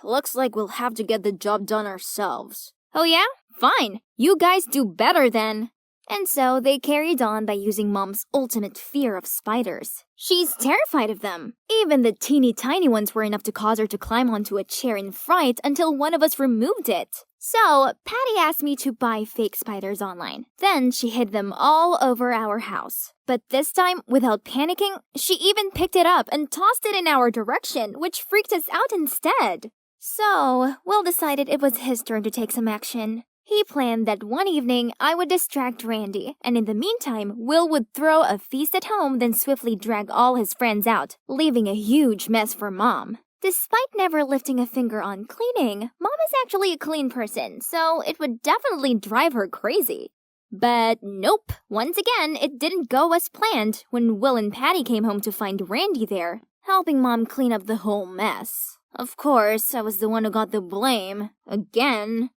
Speaker 4: Looks like we'll have to get the job done ourselves.
Speaker 3: Oh yeah? Fine. You guys do better then. And so they carried on by using Mom's ultimate fear of spiders. She's terrified of them. Even the teeny tiny ones were enough to cause her to climb onto a chair in fright until one of us removed it. So, Patty asked me to buy fake spiders online. Then she hid them all over our house. But this time, without panicking, she even picked it up and tossed it in our direction, which freaked us out instead. So, Will decided it was his turn to take some action. He planned that one evening I would distract Randy, and in the meantime, Will would throw a feast at home, then swiftly drag all his friends out, leaving a huge mess for Mom. Despite never lifting a finger on cleaning, Mom is actually a clean person, so it would definitely drive her crazy. But nope, once again, it didn't go as planned when Will and Patty came home to find Randy there, helping Mom clean up the whole mess. Of course, I was the one who got the blame. Again.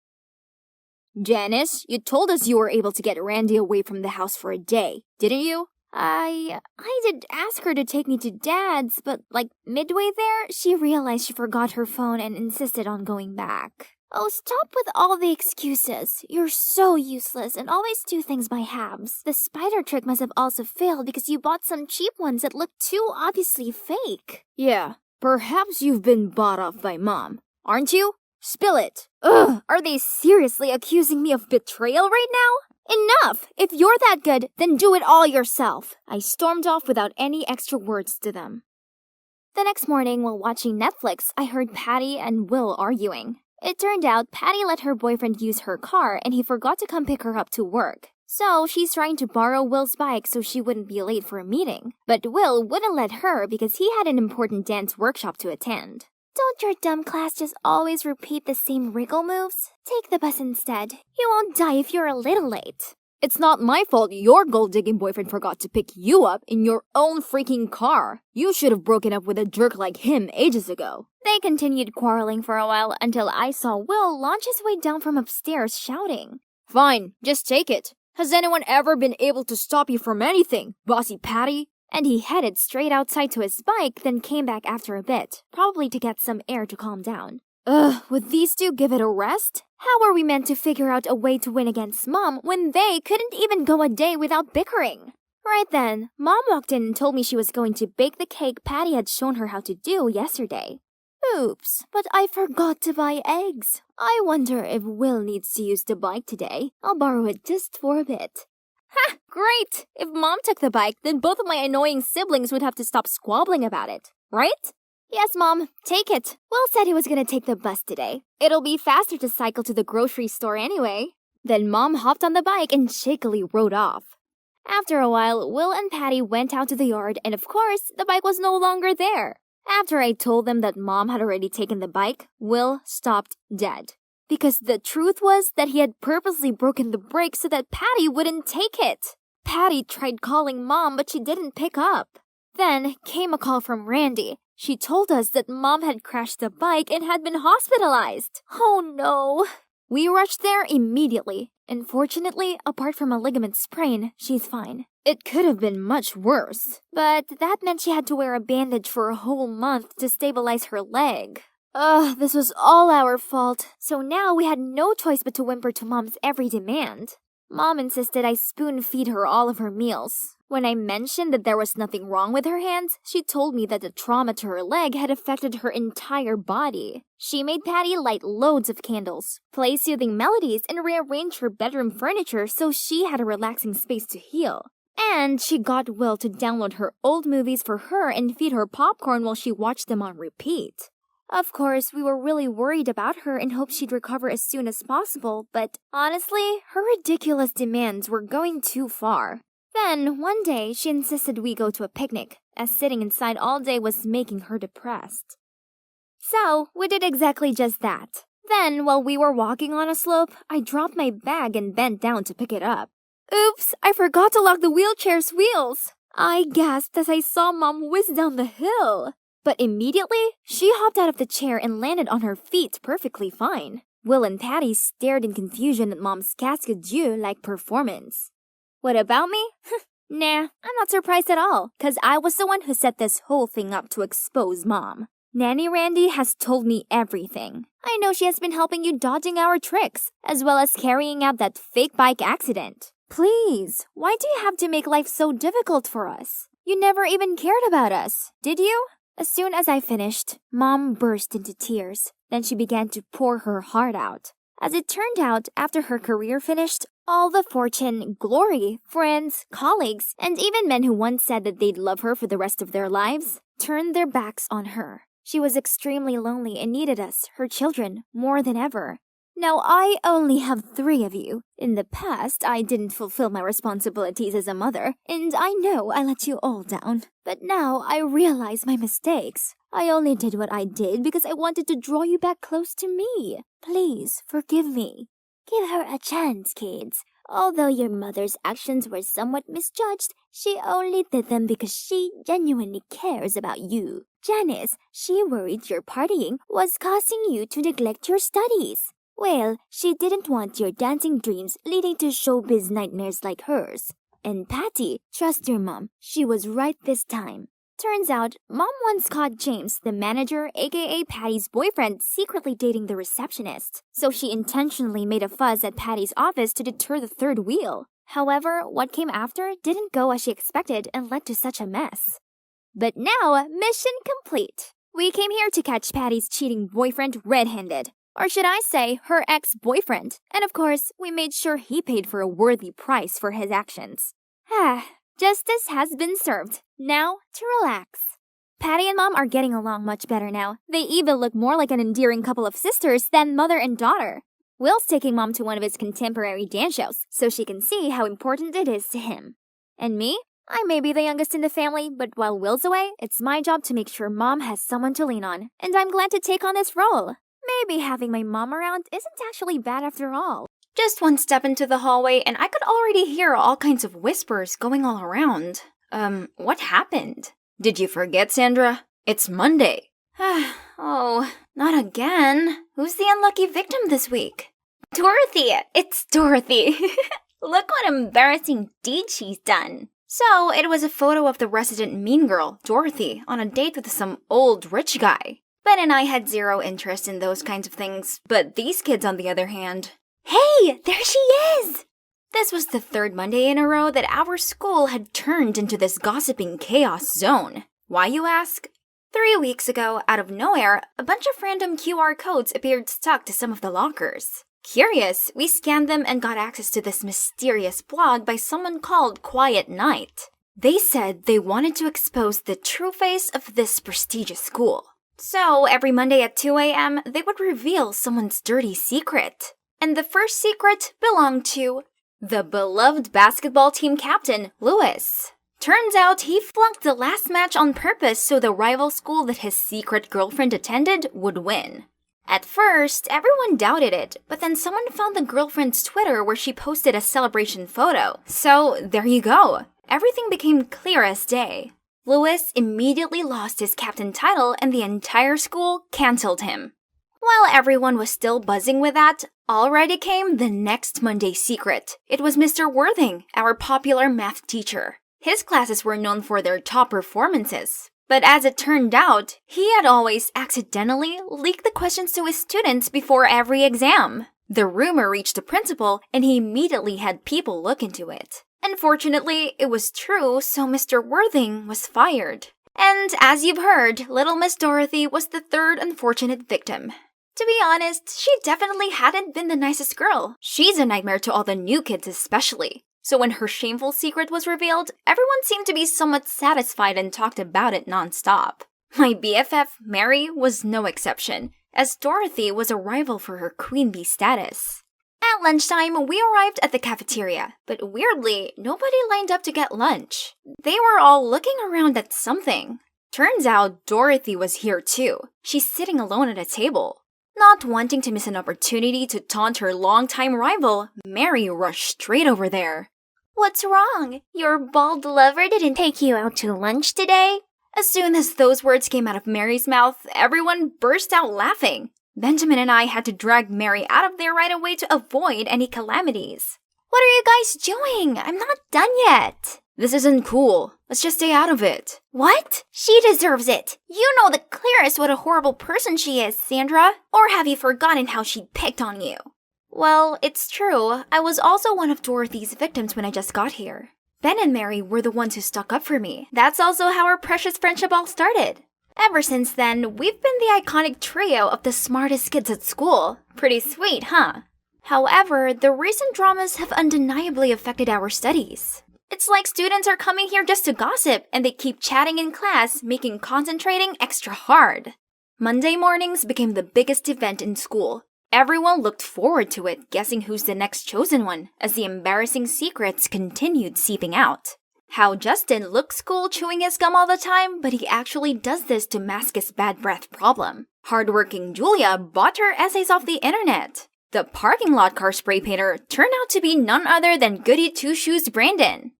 Speaker 3: Janice, you told us you were able to get Randy away from the house for a day, didn't you? I did ask her to take me to Dad's, but midway there, she realized she forgot her phone and insisted on going back. Oh, stop with all the excuses. You're so useless and always do things by halves. The spider trick must have also failed because you bought some cheap ones that looked too obviously fake.
Speaker 4: Yeah, perhaps you've been bought off by Mom, aren't you? Spill it! Ugh!
Speaker 3: Are they seriously accusing me of betrayal right now? Enough! If you're that good, then do it all yourself. I stormed off without any extra words to them. The next morning, while watching Netflix, I heard Patty and Will arguing. It turned out Patty let her boyfriend use her car and he forgot to come pick her up to work.
Speaker 4: So she's trying to borrow Will's bike so she wouldn't be late for a meeting. But Will wouldn't let her because he had an important dance workshop to attend. Don't your dumb class just always repeat the same wriggle moves? Take the bus instead. You won't die if you're a little late. It's not my fault your gold-digging boyfriend forgot to pick you up in your own freaking car. You should have broken up with a jerk like him ages ago. They continued quarreling for a while until I saw Will launch his way down from upstairs shouting, "Fine, just take it. Has anyone ever been able to stop you from anything, bossy Patty?" And he headed straight outside to his bike, then came back after a bit, probably to get some air to calm down. Ugh, would these two give it a rest? How are we meant to figure out a way to win against Mom when they couldn't even go a day without bickering? Right then, Mom walked in and told me she was going to bake the cake Patty had shown her how to do yesterday. Oops, but I forgot to buy eggs. I wonder if Will needs to use the bike today. I'll borrow it just for a bit. Ha! Great! If Mom took the bike, then both of my annoying siblings would have to stop squabbling about it, right? Yes, Mom, take it. Will said he was gonna take the bus today. It'll be faster to cycle to the grocery store anyway. Then Mom hopped on the bike and shakily rode off. After a while, Will and Patty went out to the yard and of course, the bike was no longer there. After I told them that Mom had already taken the bike, Will stopped dead. Because the truth was that he had purposely broken the brake so that Patty wouldn't take it. Patty tried calling Mom, but she didn't pick up. Then came a call from Randy. She told us that Mom had crashed the bike and had been hospitalized. Oh no. We rushed there immediately, and fortunately, apart from a ligament sprain, she's fine. It could have been much worse, but that meant she had to wear a bandage for a whole month to stabilize her leg. Ugh, this was all our fault, so now we had no choice but to whimper to Mom's every demand. Mom insisted I spoon-feed her all of her meals. When I mentioned that there was nothing wrong with her hands, she told me that the trauma to her leg had affected her entire body. She made Patty light loads of candles, play soothing melodies, and rearrange her bedroom furniture so she had a relaxing space to heal. And she got Will to download her old movies for her and feed her popcorn while she watched them on repeat. Of course, we were really worried about her and hoped she'd recover as soon as possible, but honestly, her ridiculous demands were going too far. Then, one day, she insisted we go to a picnic, as sitting inside all day was making her depressed. So, we did exactly just that. Then, while we were walking on a slope, I dropped my bag and bent down to pick it up. Oops, I forgot to lock the wheelchair's wheels! I gasped as I saw Mom whiz down the hill. But immediately, she hopped out of the chair and landed on her feet perfectly fine. Will and Patty stared in confusion at Mom's cascade-like performance. What about me? Nah, I'm not surprised at all, cause I was the one who set this whole thing up to expose Mom. Nanny Randy has told me everything. I know she has been helping you dodging our tricks, as well as carrying out that fake bike accident. Please, why do you have to make life so difficult for us? You never even cared about us, did you? As soon as I finished, Mom burst into tears. Then she began to pour her heart out. As it turned out, after her career finished, all the fortune, glory, friends, colleagues, and even men who once said that they'd love her for the rest of their lives, turned their backs on her. She was extremely lonely and needed us, her children, more than ever. Now, I only have 3 of you. In the past, I didn't fulfill my responsibilities as a mother, and I know I let you all down. But now, I realize my mistakes. I only did what I did because I wanted to draw you back close to me. Please, forgive me. Give her a chance, kids. Although your mother's actions were somewhat misjudged, she only did them because she genuinely cares about you. Janice, she worried your partying was causing you to neglect your studies. Well, she didn't want your dancing dreams leading to showbiz nightmares like hers. And Patty, trust your mom, she was right this time. Turns out, Mom once caught James, the manager, aka Patty's boyfriend, secretly dating the receptionist. So she intentionally made a fuss at Patty's office to deter the third wheel. However, what came after didn't go as she expected and led to such a mess. But now, mission complete. We came here to catch Patty's cheating boyfriend red-handed. Or should I say, her ex-boyfriend. And of course, we made sure he paid for a worthy price for his actions. Justice has been served. Now, to relax. Patty and Mom are getting along much better now. They even look more like an endearing couple of sisters than mother and daughter.
Speaker 3: Will's taking Mom to one of his contemporary dance shows so she can see how important it is to him. And me? I may be the youngest in the family, but while Will's away, it's my job to make sure Mom has someone to lean on, and I'm glad to take on this role. Maybe having my mom around isn't actually bad after all.
Speaker 5: Just one step into the hallway and I could already hear all kinds of whispers going all around. What happened? Did you forget, Sandra? It's Monday. Oh, not again. Who's the unlucky victim this week?
Speaker 3: Dorothy! It's Dorothy! Look what embarrassing deed she's done.
Speaker 5: So, it was a photo of the resident mean girl, Dorothy, on a date with some old rich guy. Ben and I had zero interest in those kinds of things, but these kids, on the other hand...
Speaker 3: Hey, there she is!
Speaker 5: This was the third Monday in a row that our school had turned into this gossiping chaos zone. Why, you ask? 3 weeks ago, out of nowhere, a bunch of random QR codes appeared stuck to some of the lockers. Curious, we scanned them and got access to this mysterious blog by someone called Quiet Night. They said they wanted to expose the true face of this prestigious school. So, every Monday at 2 a.m., they would reveal someone's dirty secret. And the first secret belonged to the beloved basketball team captain, Lewis. Turns out he flunked the last match on purpose so the rival school that his secret girlfriend attended would win. At first, everyone doubted it, but then someone found the girlfriend's Twitter where she posted a celebration photo. So, there you go. Everything became clear as day. Lewis immediately lost his captain title and the entire school cancelled him. While everyone was still buzzing with that, already came the next Monday secret. It was Mr. Worthing, our popular math teacher. His classes were known for their top performances. But as it turned out, he had always accidentally leaked the questions to his students before every exam. The rumor reached the principal, and he immediately had people look into it. Unfortunately, it was true, so Mr. Worthing was fired. And as you've heard, little Miss Dorothy was the third unfortunate victim. To be honest, she definitely hadn't been the nicest girl. She's a nightmare to all the new kids especially. So when her shameful secret was revealed, everyone seemed to be somewhat satisfied and talked about it non-stop. My BFF, Mary, was no exception, as Dorothy was a rival for her queen bee status. At lunchtime, we arrived at the cafeteria, but weirdly, nobody lined up to get lunch. They were all looking around at something. Turns out Dorothy was here too. She's sitting alone at a table. Not wanting to miss an opportunity to taunt her longtime rival, Mary rushed straight over there.
Speaker 3: What's wrong? Your bald lover didn't take you out to lunch today?
Speaker 5: As soon as those words came out of Mary's mouth, everyone burst out laughing. Benjamin and I had to drag Mary out of there right away to avoid any calamities.
Speaker 3: What are you guys doing? I'm not done yet.
Speaker 5: This isn't cool. Let's just stay out of it.
Speaker 3: What? She deserves it. You know the clearest what a horrible person she is, Sandra. Or have you forgotten how she picked on you?
Speaker 5: Well, it's true. I was also one of Dorothy's victims when I just got here. Ben and Mary were the ones who stuck up for me. That's also how our precious friendship all started. Ever since then, we've been the iconic trio of the smartest kids at school. Pretty sweet, huh? However, the recent dramas have undeniably affected our studies. It's like students are coming here just to gossip, and they keep chatting in class, making concentrating extra hard. Monday mornings became the biggest event in school. Everyone looked forward to it, guessing who's the next chosen one, as the embarrassing secrets continued seeping out. How Justin looks cool chewing his gum all the time, but he actually does this to mask his bad breath problem. Hardworking Julia bought her essays off the internet. The parking lot car spray painter turned out to be none other than goody two-shoes Brandon.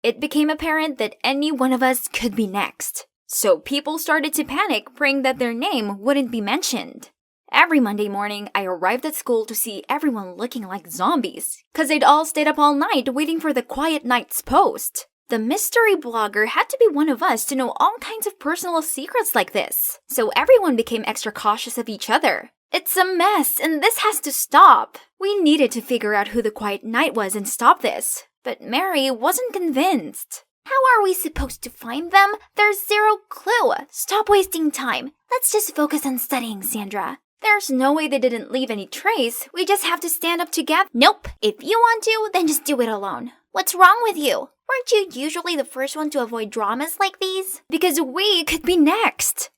Speaker 5: It became apparent that any one of us could be next. So people started to panic, praying that their name wouldn't be mentioned. Every Monday morning, I arrived at school to see everyone looking like zombies, cause they'd all stayed up all night waiting for the Quiet Night's post. The mystery blogger had to be one of us to know all kinds of personal secrets like this, so everyone became extra cautious of each other. It's a mess, and this has to stop. We needed to figure out who the Quiet Night was and stop this, but Mary wasn't convinced.
Speaker 3: How are we supposed to find them? There's zero clue. Stop wasting time. Let's just focus on studying, Sandra.
Speaker 5: There's no way they didn't leave any trace. We just have to stand up together.
Speaker 3: Nope. If you want to, then just do it alone. What's wrong with you? Weren't you usually the first one to avoid dramas like these?
Speaker 5: Because we could be next.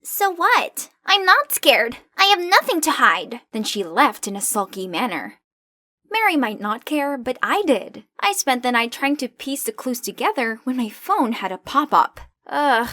Speaker 5: So what? I'm not scared. I have nothing to hide. Then she left in a sulky manner. Mary might not care, but I did. I spent the night trying to piece the clues together when my phone had a pop-up.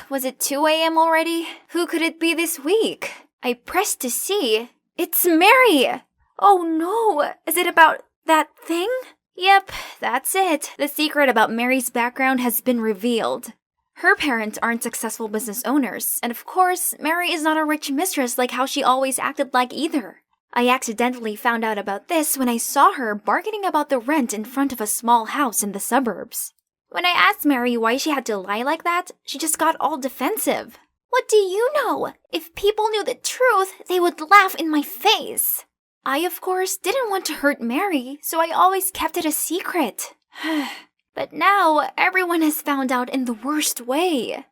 Speaker 5: Was it 2 a.m. already? Who could it be this week? I pressed to see. It's Mary! Oh no, is it about that thing? Yep, that's it. The secret about Mary's background has been revealed. Her parents aren't successful business owners, and of course, Mary is not a rich mistress like how she always acted like either. I accidentally found out about this when I saw her bargaining about the rent in front of a small house in the suburbs. When I asked Mary why she had to lie like that, she just got all defensive. What do you know? If people knew the truth, they would laugh in my face. I, of course, didn't want to hurt Mary, so I always kept it a secret. But now, everyone has found out in the worst way.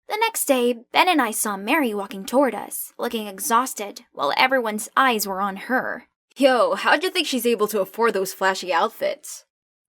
Speaker 5: The next day, Ben and I saw Mary walking toward us, looking exhausted, while everyone's eyes were on her.
Speaker 2: Yo, how'd you think she's able to afford those flashy outfits?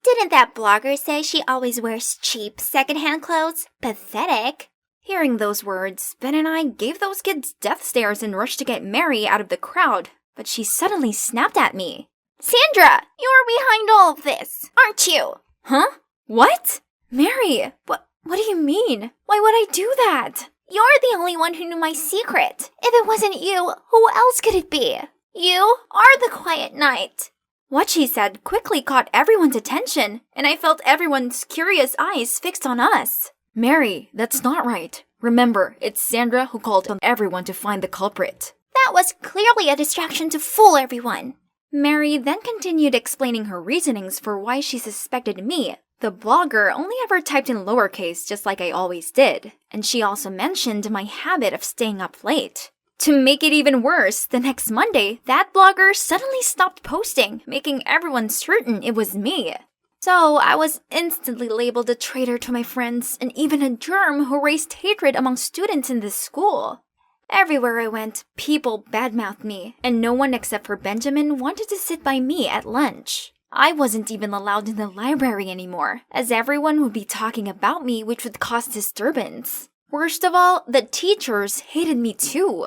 Speaker 3: Didn't that blogger say she always wears cheap secondhand clothes? Pathetic.
Speaker 5: Hearing those words, Ben and I gave those kids death stares and rushed to get Mary out of the crowd, but she suddenly snapped at me.
Speaker 3: Sandra, you're behind all of this, aren't you?
Speaker 5: Huh? What? Mary, what do you mean? Why would I do that?
Speaker 3: You're the only one who knew my secret. If it wasn't you, who else could it be? You are the quiet knight.
Speaker 5: What she said quickly caught everyone's attention, and I felt everyone's curious eyes fixed on us. Mary, that's not right. Remember, it's Sandra who called on everyone to find the culprit.
Speaker 3: That was clearly a distraction to fool everyone.
Speaker 5: Mary then continued explaining her reasonings for why she suspected me. The blogger only ever typed in lowercase just like I always did, and she also mentioned my habit of staying up late. To make it even worse, the next Monday, that blogger suddenly stopped posting, making everyone certain it was me. So I was instantly labeled a traitor to my friends and even a germ who raised hatred among students in this school. Everywhere I went, people badmouthed me, and no one except for Benjamin wanted to sit by me at lunch. I wasn't even allowed in the library anymore, as everyone would be talking about me, which would cause disturbance. Worst of all, the teachers hated me too.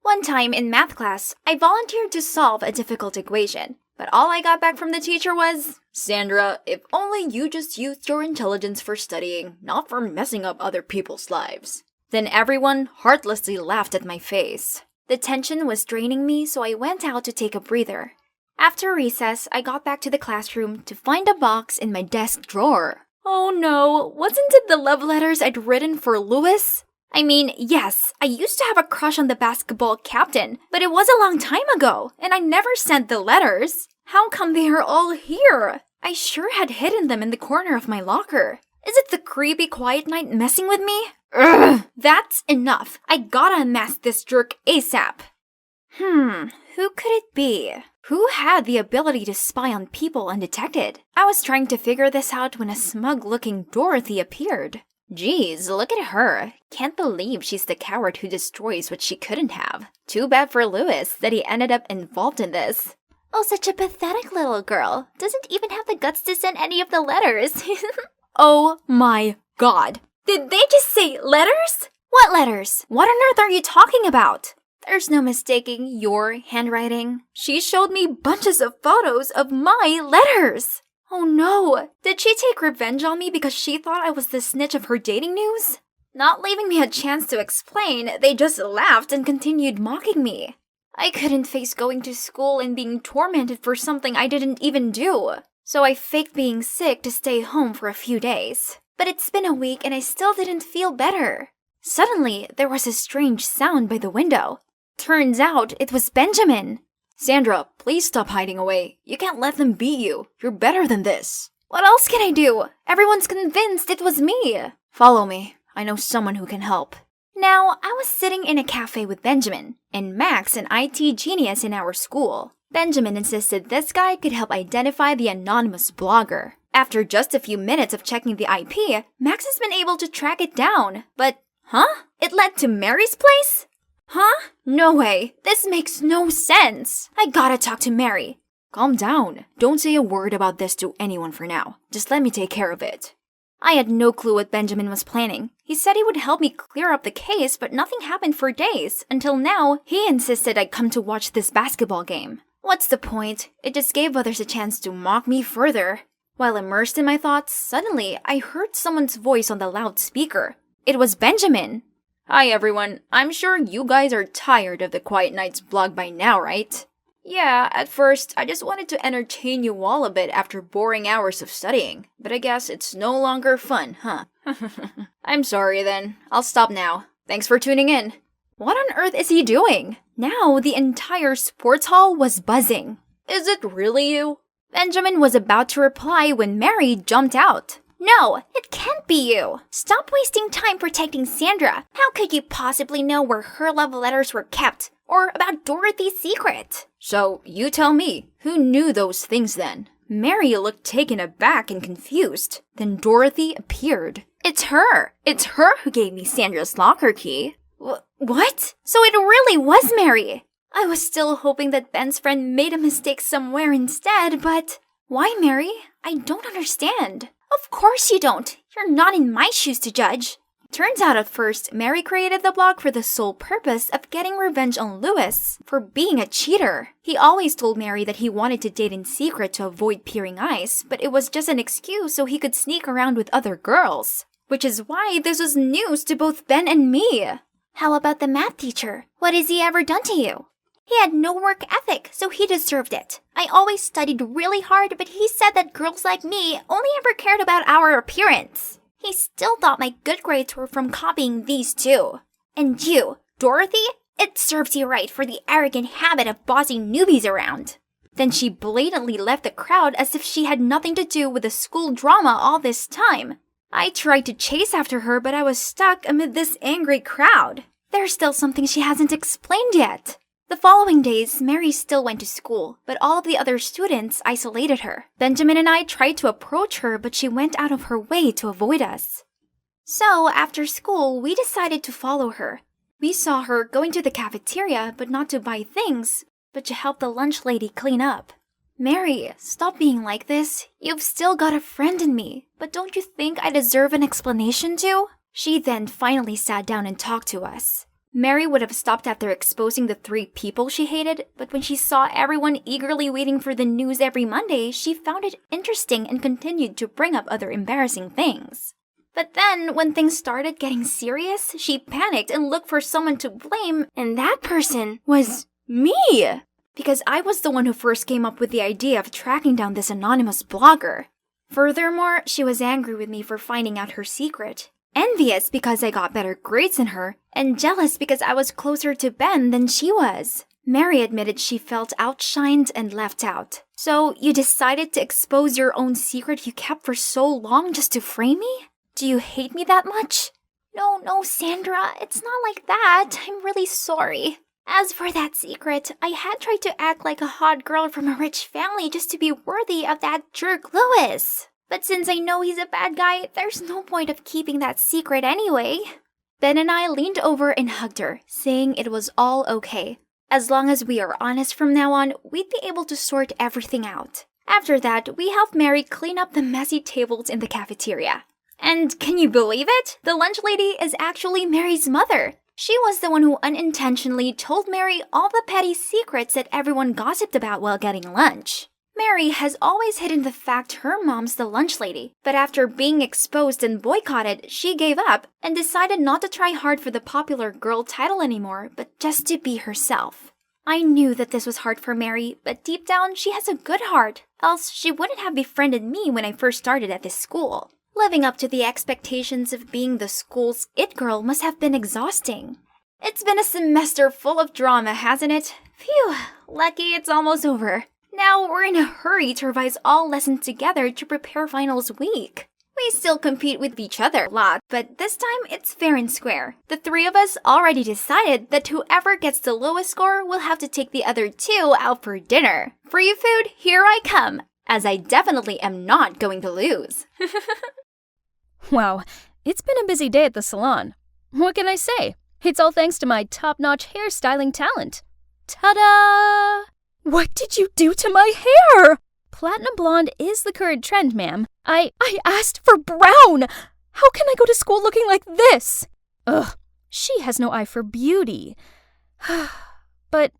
Speaker 5: One time in math class, I volunteered to solve a difficult equation, but all I got back from the teacher was, "Sandra, if only you just used your intelligence for studying, not for messing up other people's lives." Then everyone heartlessly laughed at my face. The tension was draining me, so I went out to take a breather. After recess, I got back to the classroom to find a box in my desk drawer. Oh no, wasn't it the love letters I'd written for Louis? I mean, yes, I used to have a crush on the basketball captain, but it was a long time ago, and I never sent the letters. How come they are all here? I sure had hidden them in the corner of my locker. Is it the creepy quiet knight messing with me? Ugh, that's enough. I gotta unmask this jerk ASAP. Who could it be? Who had the ability to spy on people undetected? I was trying to figure this out when a smug-looking Dorothy appeared. Geez, look at her. Can't believe she's the coward who destroys what she couldn't have. Too bad for Louis that he ended up involved in this.
Speaker 3: Oh, such a pathetic little girl. Doesn't even have the guts to send any of the letters.
Speaker 5: Oh my god. Did they just say letters?
Speaker 3: What letters?
Speaker 5: What on earth are you talking about? There's no mistaking your handwriting. She showed me bunches of photos of my letters. Oh no, did she take revenge on me because she thought I was the snitch of her dating news? Not leaving me a chance to explain, they just laughed and continued mocking me. I couldn't face going to school and being tormented for something I didn't even do. So I faked being sick to stay home for a few days. But it's been a week and I still didn't feel better. Suddenly, there was a strange sound by the window. Turns out it was Benjamin. Sandra, please stop hiding away. You can't let them beat you. You're better than this. What else can I do? Everyone's convinced it was me. Follow me. I know someone who can help. Now, I was sitting in a cafe with Benjamin and Max, an IT genius in our school. Benjamin insisted this guy could help identify the anonymous blogger. After just a few minutes of checking the IP, Max has been able to track it down. But, it led to Mary's place? No way. This makes no sense. I gotta talk to Mary. Calm down. Don't say a word about this to anyone for now. Just let me take care of it. I had no clue what Benjamin was planning. He said he would help me clear up the case, but nothing happened for days, until now he insisted I'd come to watch this basketball game. What's the point? It just gave others a chance to mock me further. While immersed in my thoughts, suddenly I heard someone's voice on the loudspeaker. It was Benjamin. Hi everyone, I'm sure you guys are tired of the Quiet Nights blog by now, right? Yeah, at first, I just wanted to entertain you all a bit after boring hours of studying, but I guess it's no longer fun, huh? I'm sorry then, I'll stop now. Thanks for tuning in. What on earth is he doing? Now the entire sports hall was buzzing. Is it really you? Benjamin was about to reply when Mary jumped out. No, it can't be you. Stop wasting time protecting Sandra. How could you possibly know where her love letters were kept? Or about Dorothy's secret? So, you tell me, who knew those things then? Mary looked taken aback and confused. Then Dorothy appeared. It's her. It's her who gave me Sandra's locker key. What? So it really was Mary. I was still hoping that Ben's friend made a mistake somewhere instead, but... Why, Mary? I don't understand. Of course you don't. You're not in my shoes to judge. Turns out at first, Mary created the blog for the sole purpose of getting revenge on Louis for being a cheater. He always told Mary that he wanted to date in secret to avoid peering eyes, but it was just an excuse so he could sneak around with other girls. Which is why this was news to both Ben and me. How about the math teacher? What has he ever done to you? He had no work ethic, so he deserved it. I always studied really hard, but he said that girls like me only ever cared about our appearance. He still thought my good grades were from copying these two. And you, Dorothy, it serves you right for the arrogant habit of bossing newbies around. Then she blatantly left the crowd as if she had nothing to do with the school drama all this time. I tried to chase after her, but I was stuck amid this angry crowd. There's still something she hasn't explained yet. The following days, Mary still went to school, but all of the other students isolated her. Benjamin and I tried to approach her, but she went out of her way to avoid us. So, after school, we decided to follow her. We saw her going to the cafeteria, but not to buy things, but to help the lunch lady clean up. Mary, stop being like this. You've still got a friend in me, but don't you think I deserve an explanation too? She then finally sat down and talked to us. Mary would have stopped after exposing the 3 people she hated, but when she saw everyone eagerly waiting for the news every Monday, she found it interesting and continued to bring up other embarrassing things. But then, when things started getting serious, she panicked and looked for someone to blame, and that person was me! Because I was the one who first came up with the idea of tracking down this anonymous blogger. Furthermore, she was angry with me for finding out her secret. Envious because I got better grades than her, and jealous because I was closer to Ben than she was. Mary admitted she felt outshined and left out. So, you decided to expose your own secret you kept for so long just to frame me? Do you hate me that much? No, Sandra, it's not like that. I'm really sorry. As for that secret, I had tried to act like a hot girl from a rich family just to be worthy of that jerk Louis. But since I know he's a bad guy, there's no point of keeping that secret anyway. Ben and I leaned over and hugged her, saying it was all okay. As long as we are honest from now on, we'd be able to sort everything out. After that, we helped Mary clean up the messy tables in the cafeteria. And can you believe it? The lunch lady is actually Mary's mother. She was the one who unintentionally told Mary all the petty secrets that everyone gossiped about while getting lunch. Mary has always hidden the fact her mom's the lunch lady, but after being exposed and boycotted, she gave up and decided not to try hard for the popular girl title anymore, but just to be herself. I knew that this was hard for Mary, but deep down she has a good heart, else she wouldn't have befriended me when I first started at this school. Living up to the expectations of being the school's it girl must have been exhausting. It's been a semester full of drama, hasn't it? Phew, lucky it's almost over. Now we're in a hurry to revise all lessons together to prepare finals week. We still compete with each other a lot, but this time it's fair and square. The 3 of us already decided that whoever gets the lowest score will have to take the other 2 out for dinner. Free food, here I come, as I definitely am not going to lose.
Speaker 1: Wow, it's been a busy day at the salon. What can I say? It's all thanks to my top-notch hairstyling talent. Ta-da! What did you do to my hair? Platinum blonde is the current trend, ma'am. I asked for brown! How can I go to school looking like this? Ugh, she has no eye for beauty. But,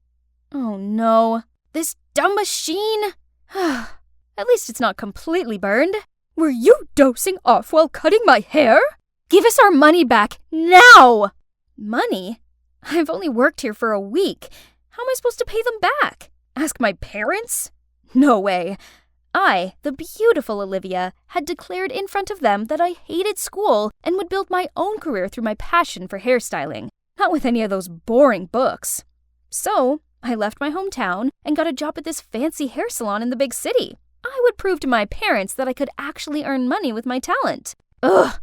Speaker 1: oh no, this dumb machine. At least it's not completely burned.
Speaker 2: Were you dozing off while cutting my hair?
Speaker 1: Give us our money back, now! Money? I've only worked here for a week. How am I supposed to pay them back? Ask my parents? No way. I, the beautiful Olivia, had declared in front of them that I hated school and would build my own career through my passion for hairstyling, not with any of those boring books. So, I left my hometown and got a job at this fancy hair salon in the big city. I would prove to my parents that I could actually earn money with my talent. Ugh!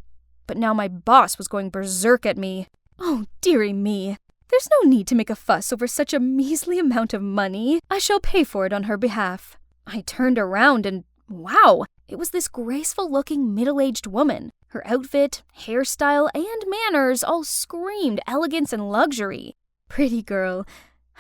Speaker 1: But now my boss was going berserk at me. Oh, dearie me. There's no need to make a fuss over such a measly amount of money. I shall pay for it on her behalf. I turned around and, wow, it was this graceful-looking middle-aged woman. Her outfit, hairstyle, and manners all screamed elegance and luxury. Pretty girl,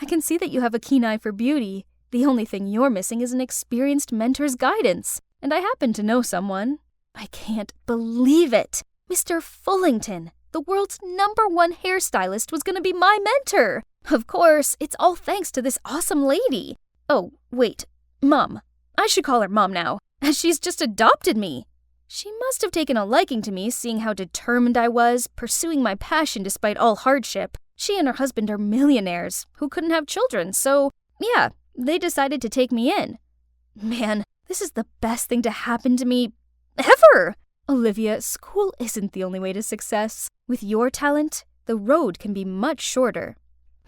Speaker 1: I can see that you have a keen eye for beauty. The only thing you're missing is an experienced mentor's guidance, and I happen to know someone. I can't believe it. Mr. Fullington, the world's #1 hairstylist, was going to be my mentor. Of course, it's all thanks to this awesome lady. Oh, wait, Mom. I should call her Mom now, as she's just adopted me. She must have taken a liking to me, seeing how determined I was, pursuing my passion despite all hardship. She and her husband are millionaires who couldn't have children, so, yeah, they decided to take me in. Man, this is the best thing to happen to me ever! Olivia, school isn't the only way to success. With your talent, the road can be much shorter.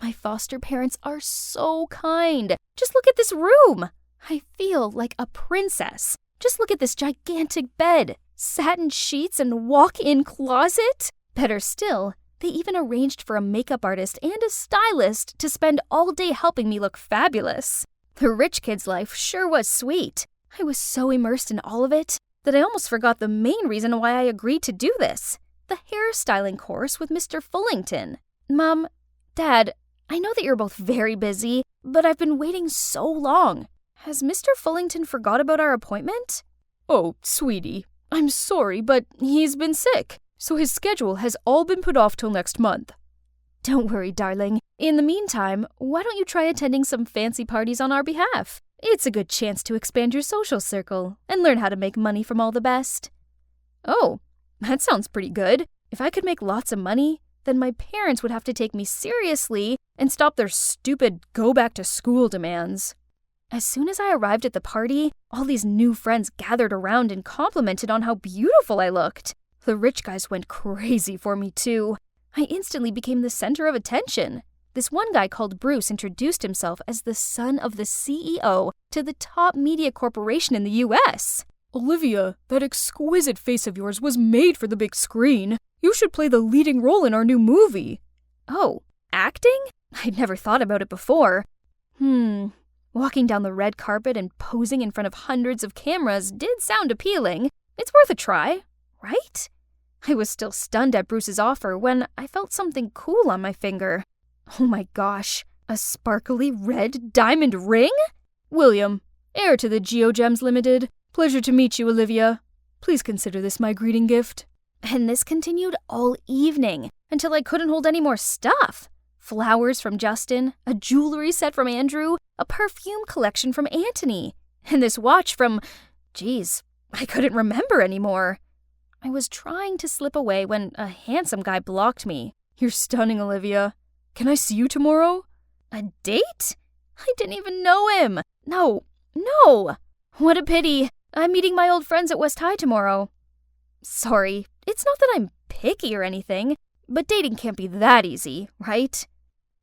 Speaker 1: My foster parents are so kind. Just look at this room. I feel like a princess. Just look at this gigantic bed, satin sheets, and walk-in closet. Better still, they even arranged for a makeup artist and a stylist to spend all day helping me look fabulous. The rich kid's life sure was sweet. I was so immersed in all of it that I almost forgot the main reason why I agreed to do this, the hairstyling course with Mr. Fullington. Mom, Dad, I know that you're both very busy, but I've been waiting so long. Has Mr. Fullington forgot about our appointment?
Speaker 2: Oh, sweetie, I'm sorry, but he's been sick, so his schedule has all been put off till next month.
Speaker 1: Don't worry, darling. In the meantime, why don't you try attending some fancy parties on our behalf? It's a good chance to expand your social circle and learn how to make money from all the best. Oh, that sounds pretty good. If I could make lots of money, then my parents would have to take me seriously and stop their stupid go-back-to-school demands. As soon as I arrived at the party, all these new friends gathered around and complimented on how beautiful I looked. The rich guys went crazy for me, too. I instantly became the center of attention. This one guy called Bruce introduced himself as the son of the CEO to the top media corporation in the U.S.
Speaker 2: Olivia, that exquisite face of yours was made for the big screen. You should play the leading role in our new movie.
Speaker 1: Oh, acting? I'd never thought about it before. Walking down the red carpet and posing in front of hundreds of cameras did sound appealing. It's worth a try, right? I was still stunned at Bruce's offer when I felt something cool on my finger. Oh my gosh, a sparkly red diamond ring?
Speaker 2: William, heir to the GeoGems Limited. Pleasure to meet you, Olivia. Please consider this my greeting gift.
Speaker 1: And this continued all evening until I couldn't hold any more stuff. Flowers from Justin, a jewelry set from Andrew, a perfume collection from Anthony, and this watch from, I couldn't remember anymore. I was trying to slip away when a handsome guy blocked me.
Speaker 2: You're stunning, Olivia. Can I see you tomorrow?
Speaker 1: A date? I didn't even know him. No. What a pity. I'm meeting my old friends at West High tomorrow. Sorry, it's not that I'm picky or anything, but dating can't be that easy, right?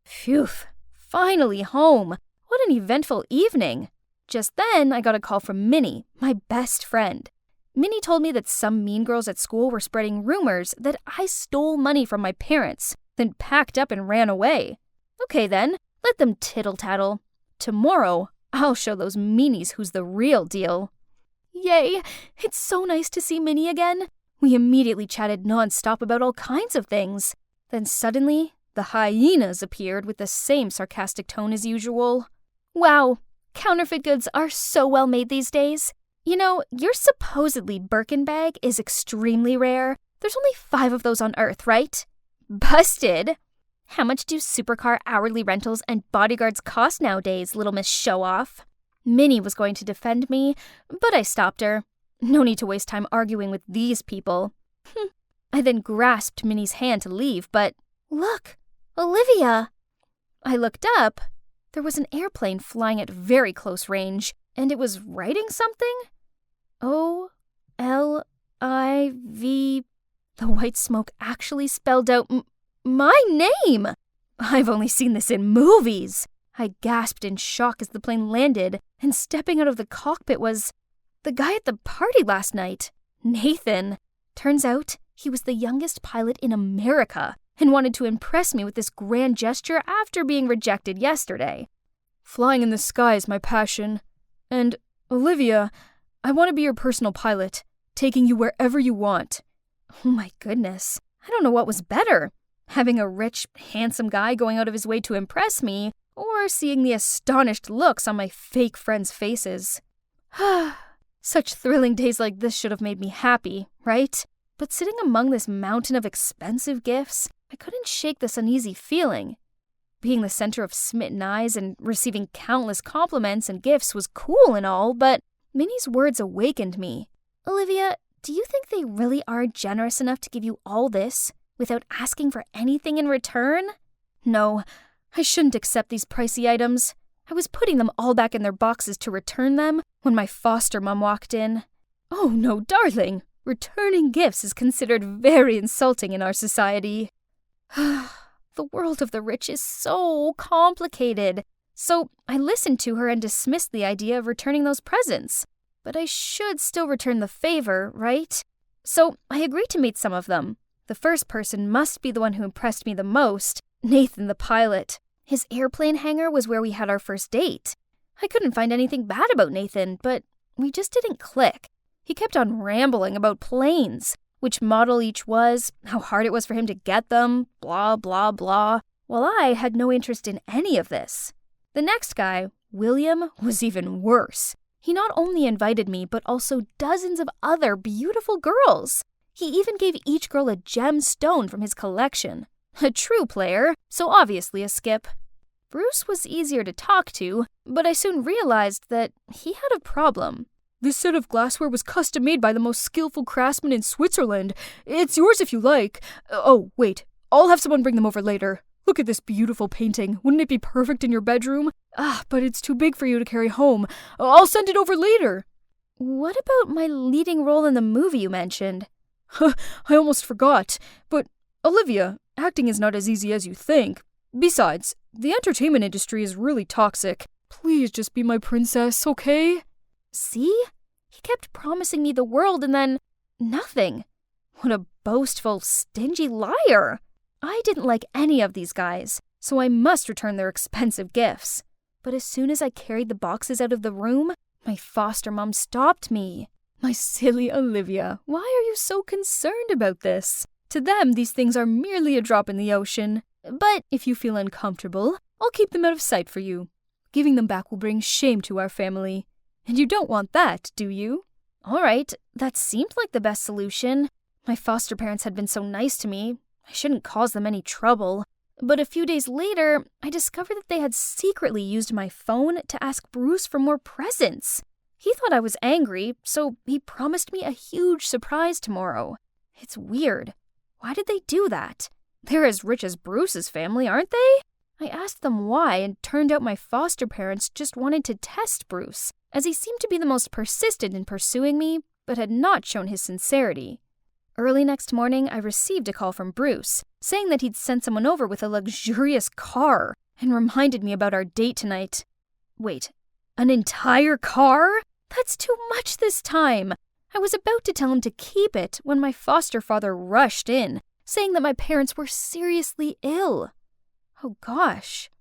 Speaker 1: Phew, finally home. What an eventful evening. Just then, I got a call from Minnie, my best friend. Minnie told me that some mean girls at school were spreading rumors that I stole money from my parents, then packed up and ran away. Okay then, let them tittle-tattle. Tomorrow, I'll show those meanies who's the real deal. Yay! It's so nice to see Minnie again. We immediately chatted nonstop about all kinds of things. Then suddenly, the hyenas appeared with the same sarcastic tone as usual. Wow, counterfeit goods are so well made these days. You know, your supposedly Birkin bag is extremely rare. There's only 5 of those on Earth, right? Busted! How much do supercar hourly rentals and bodyguards cost nowadays, little Miss Show-Off? Minnie was going to defend me, but I stopped her. No need to waste time arguing with these people. I then grasped Minnie's hand to leave, but look, Olivia! I looked up. There was an airplane flying at very close range, and it was writing something. O-L-I-V. The white smoke actually spelled out my name! I've only seen this in movies. I gasped in shock as the plane landed, and stepping out of the cockpit was the guy at the party last night, Nathan. Turns out he was the youngest pilot in America and wanted to impress me with this grand gesture after being rejected yesterday.
Speaker 2: Flying in the sky is my passion. And, Olivia, I want to be your personal pilot, taking you wherever you want.
Speaker 1: Oh my goodness. I don't know what was better. Having a rich, handsome guy going out of his way to impress me, or seeing the astonished looks on my fake friends' faces. Such thrilling days like this should have made me happy, right? But sitting among this mountain of expensive gifts, I couldn't shake this uneasy feeling. Being the center of smitten eyes and receiving countless compliments and gifts was cool and all, but Minnie's words awakened me. Olivia, do you think they really are generous enough to give you all this without asking for anything in return? No, I shouldn't accept these pricey items. I was putting them all back in their boxes to return them when my foster mom walked in. Oh no, darling. Returning gifts is considered very insulting in our society. The world of the rich is so complicated. So I listened to her and dismissed the idea of returning those presents. But I should still return the favor, right? So I agreed to meet some of them. The first person must be the one who impressed me the most, Nathan the pilot. His airplane hangar was where we had our first date. I couldn't find anything bad about Nathan, but we just didn't click. He kept on rambling about planes, which model each was, how hard it was for him to get them, blah, blah, blah, while I had no interest in any of this. The next guy, William, was even worse. He not only invited me, but also dozens of other beautiful girls. He even gave each girl a gemstone from his collection. A true player, so obviously a skip. Bruce was easier to talk to, but I soon realized that he had a problem.
Speaker 2: This set of glassware was custom made by the most skillful craftsman in Switzerland. It's yours if you like. Oh, wait. I'll have someone bring them over later. Look at this beautiful painting. Wouldn't it be perfect in your bedroom? But it's too big for you to carry home. I'll send it over later.
Speaker 1: What about my leading role in the movie you mentioned?
Speaker 2: I almost forgot. But, Olivia, acting is not as easy as you think. Besides, the entertainment industry is really toxic. Please just be my princess, okay?
Speaker 1: See? He kept promising me the world and then nothing. What a boastful, stingy liar. I didn't like any of these guys, so I must return their expensive gifts. But as soon as I carried the boxes out of the room, my foster mom stopped me.
Speaker 2: My silly Olivia, why are you so concerned about this? To them, these things are merely a drop in the ocean. But if you feel uncomfortable, I'll keep them out of sight for you. Giving them back will bring shame to our family. And you don't want that, do you?
Speaker 1: All right, that seemed like the best solution. My foster parents had been so nice to me. I shouldn't cause them any trouble. But a few days later, I discovered that they had secretly used my phone to ask Bruce for more presents. He thought I was angry, so he promised me a huge surprise tomorrow. It's weird. Why did they do that? They're as rich as Bruce's family, aren't they? I asked them why, and turned out my foster parents just wanted to test Bruce, as he seemed to be the most persistent in pursuing me, but had not shown his sincerity. Early next morning, I received a call from Bruce, saying that he'd sent someone over with a luxurious car, and reminded me about our date tonight. Wait, an entire car? That's too much this time. I was about to tell him to keep it when my foster father rushed in, saying that my parents were seriously ill. Oh gosh.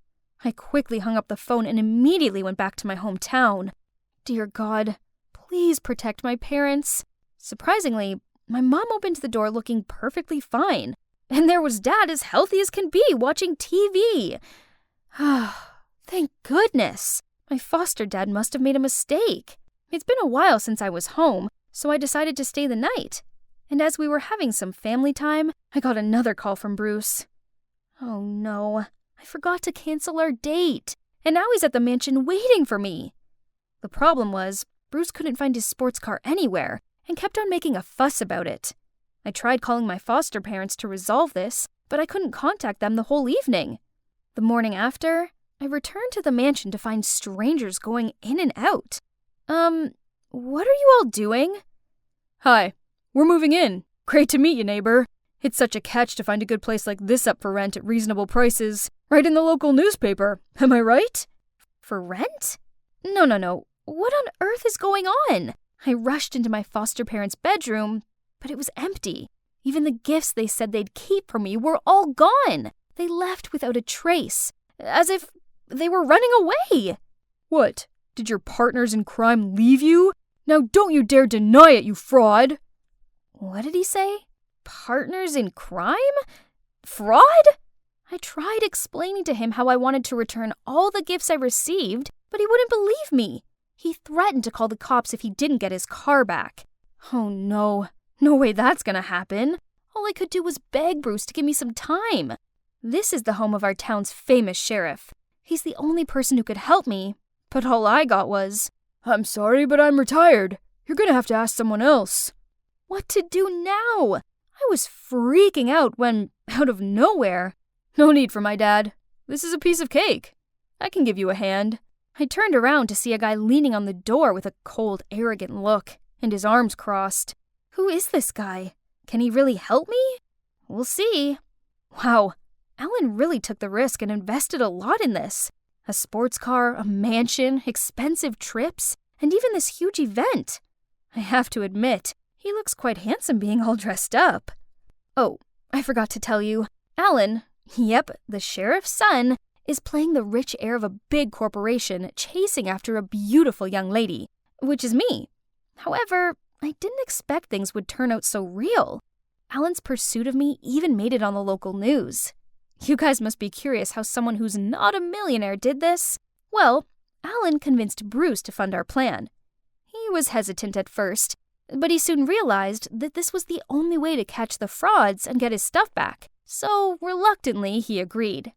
Speaker 1: I quickly hung up the phone and immediately went back to my hometown. Dear God, please protect my parents. Surprisingly, my mom opened the door looking perfectly fine, and there was Dad as healthy as can be watching TV. Thank goodness. My foster dad must have made a mistake. It's been a while since I was home, so I decided to stay the night. and as we were having some family time, I got another call from Bruce. Oh no, I forgot to cancel our date, and now he's at the mansion waiting for me. The problem was, Bruce couldn't find his sports car anywhere and kept on making a fuss about it. I tried calling my foster parents to resolve this, but I couldn't contact them the whole evening. The morning after, I returned to the mansion to find strangers going in and out. What are you all doing?
Speaker 2: Hi, we're moving in. Great to meet you, neighbor. It's such a catch to find a good place like this up for rent at reasonable prices, right in the local newspaper. Am I right?
Speaker 1: For rent? No. What on earth is going on? I rushed into my foster parents' bedroom, but it was empty. Even the gifts they said they'd keep for me were all gone. They left without a trace, as if they were running away.
Speaker 2: What? Did your partners in crime leave you? Now don't you dare deny it, you fraud!
Speaker 1: What did he say? Partners in crime? Fraud? I tried explaining to him how I wanted to return all the gifts I received, but he wouldn't believe me. He threatened to call the cops if he didn't get his car back. Oh no. No way that's gonna happen. All I could do was beg Bruce to give me some time. This is the home of our town's famous sheriff. He's the only person who could help me, but all I got was,
Speaker 2: I'm sorry, but I'm retired. You're gonna have to ask someone else.
Speaker 1: What to do now? I was freaking out when, out of nowhere...
Speaker 2: No need for my dad. This is a piece of cake. I can give you a hand.
Speaker 1: I turned around to see a guy leaning on the door with a cold, arrogant look, and his arms crossed. Who is this guy? Can he really help me? We'll see. Wow, Alan really took the risk and invested a lot in this. A sports car, a mansion, expensive trips, and even this huge event. I have to admit, he looks quite handsome being all dressed up. Oh, I forgot to tell you. Alan, yep, the sheriff's son, is playing the rich heir of a big corporation chasing after a beautiful young lady, which is me. However, I didn't expect things would turn out so real. Alan's pursuit of me even made it on the local news. You guys must be curious how someone who's not a millionaire did this. Well, Alan convinced Bruce to fund our plan. He was hesitant at first, but he soon realized that this was the only way to catch the frauds and get his stuff back. So, reluctantly, he agreed.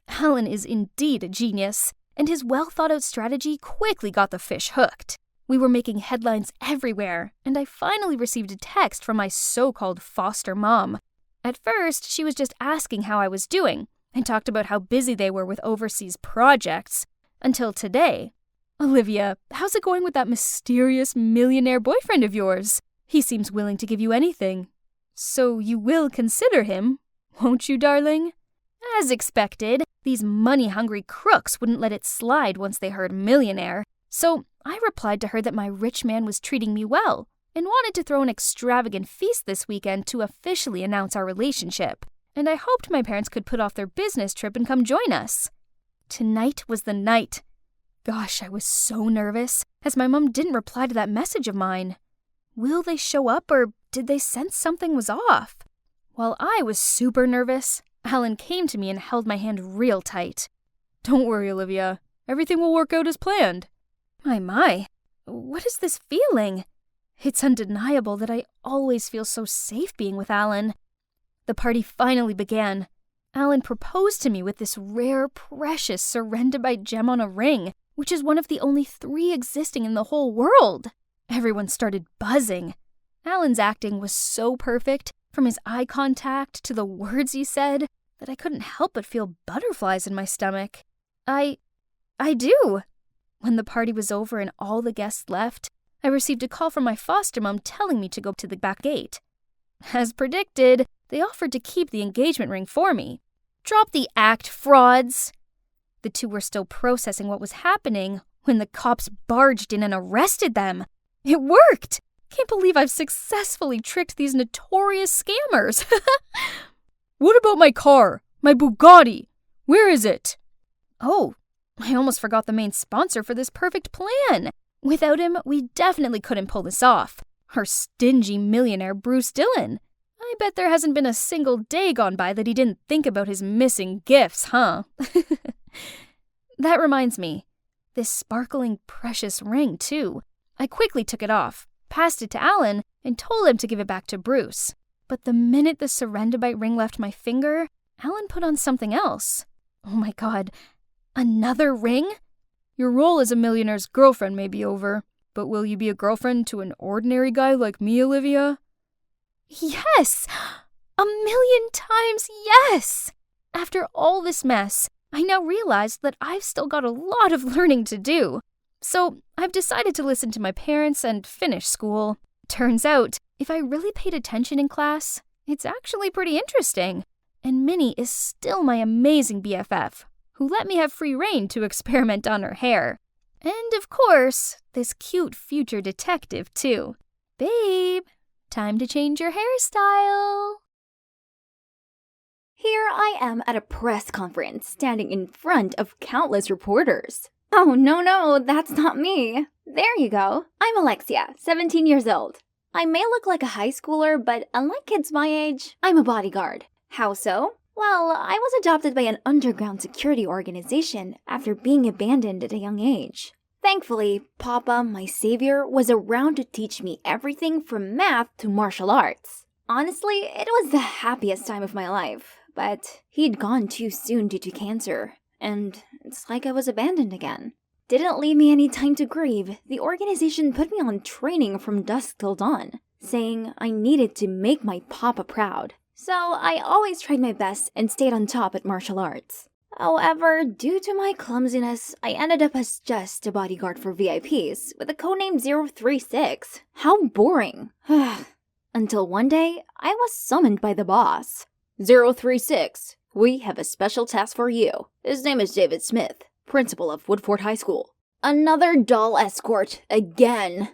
Speaker 1: Alan is indeed a genius, and his well-thought-out strategy quickly got the fish hooked. We were making headlines everywhere, and I finally received a text from my so-called foster mom. At first, she was just asking how I was doing, and talked about how busy they were with overseas projects. Until today. Olivia, how's it going with that mysterious millionaire boyfriend of yours? He seems willing to give you anything. So you will consider him, won't you, darling? As expected, these money-hungry crooks wouldn't let it slide once they heard millionaire. So I replied to her that my rich man was treating me well and wanted to throw an extravagant feast this weekend to officially announce our relationship. And I hoped my parents could put off their business trip and come join us. Tonight was the night. Gosh, I was so nervous, as my mom didn't reply to that message of mine. Will they show up, or did they sense something was off? While I was super nervous, Alan came to me and held my hand real tight.
Speaker 2: Don't worry, Olivia. Everything will work out as planned.
Speaker 1: My. What is this feeling? It's undeniable that I always feel so safe being with Alan. The party finally began. Alan proposed to me with this rare, precious, surrounded by gem on a ring, which is one of the only 3 existing in the whole world. Everyone started buzzing. Alan's acting was so perfect, from his eye contact to the words he said, that I couldn't help but feel butterflies in my stomach. I do. When the party was over and all the guests left, I received a call from my foster mom telling me to go to the back gate. As predicted, they offered to keep the engagement ring for me. Drop the act, frauds! The 2 were still processing what was happening when the cops barged in and arrested them. It worked! Can't believe I've successfully tricked these notorious scammers.
Speaker 2: What about my car? My Bugatti? Where is it?
Speaker 1: Oh, I almost forgot the main sponsor for this perfect plan. Without him, we definitely couldn't pull this off. Our stingy millionaire Bruce Dillon. I bet there hasn't been a single day gone by that he didn't think about his missing gifts, huh? That reminds me. This sparkling, precious ring, too. I quickly took it off, passed it to Alan, and told him to give it back to Bruce. But the minute the Serendibite ring left my finger, Alan put on something else. Oh my god, another ring?
Speaker 2: Your role as a millionaire's girlfriend may be over, but will you be a girlfriend to an ordinary guy like me, Olivia?
Speaker 1: Yes! 1,000,000 times yes! After all this mess, I now realize that I've still got a lot of learning to do. So I've decided to listen to my parents and finish school. Turns out, if I really paid attention in class, it's actually pretty interesting. And Minnie is still my amazing BFF, who let me have free rein to experiment on her hair. And of course, this cute future detective too. Babe, time to change your hairstyle.
Speaker 5: Here I am at a press conference, standing in front of countless reporters. Oh, no, that's not me. There you go. I'm Alexia, 17 years old. I may look like a high schooler, but unlike kids my age, I'm a bodyguard. How so? Well, I was adopted by an underground security organization after being abandoned at a young age. Thankfully, Papa, my savior, was around to teach me everything from math to martial arts. Honestly, it was the happiest time of my life, but he'd gone too soon due to cancer, and it's like I was abandoned again. Didn't leave me any time to grieve. The organization put me on training from dusk till dawn, saying I needed to make my papa proud. So I always tried my best and stayed on top at martial arts. However, due to my clumsiness, I ended up as just a bodyguard for VIPs with a codename 036. How boring. Until one day, I was summoned by the boss. 036, we have a special task for you. His name is David Smith, principal of Woodford High School. Another doll escort, again.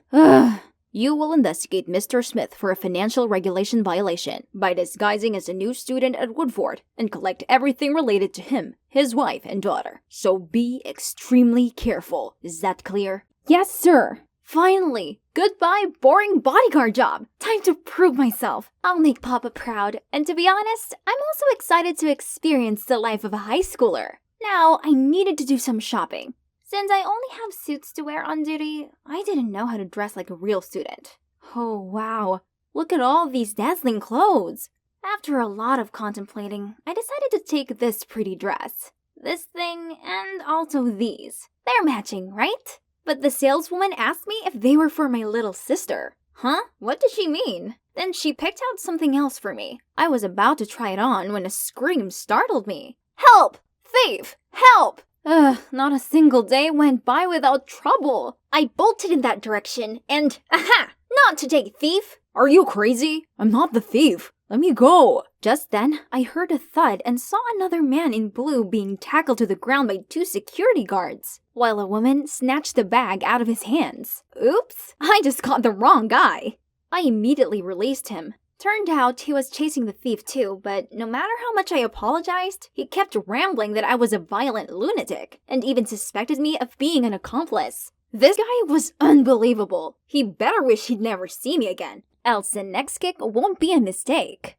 Speaker 5: You will investigate Mr. Smith for a financial regulation violation by disguising as a new student at Woodford and collect everything related to him, his wife, and daughter. So be extremely careful. Is that clear? Yes, sir. Finally! Goodbye, boring bodyguard job! Time to prove myself. I'll make Papa proud, and to be honest, I'm also excited to experience the life of a high schooler. Now, I needed to do some shopping. Since I only have suits to wear on duty, I didn't know how to dress like a real student. Oh wow, look at all these dazzling clothes! After a lot of contemplating, I decided to take this pretty dress. This thing, and also these. They're matching, right? But the saleswoman asked me if they were for my little sister. Huh? What does she mean? Then she picked out something else for me. I was about to try it on when a scream startled me. Help! Thief! Help! Not a single day went by without trouble. I bolted in that direction and, aha! Not today, thief! Are you crazy? I'm not the thief. Let me go. Just then, I heard a thud and saw another man in blue being tackled to the ground by 2 security guards, while a woman snatched the bag out of his hands. Oops, I just caught the wrong guy. I immediately released him. Turned out he was chasing the thief too, but no matter how much I apologized, he kept rambling that I was a violent lunatic, and even suspected me of being an accomplice. This guy was unbelievable. He better wish he'd never see me again, else the next kick won't be a mistake.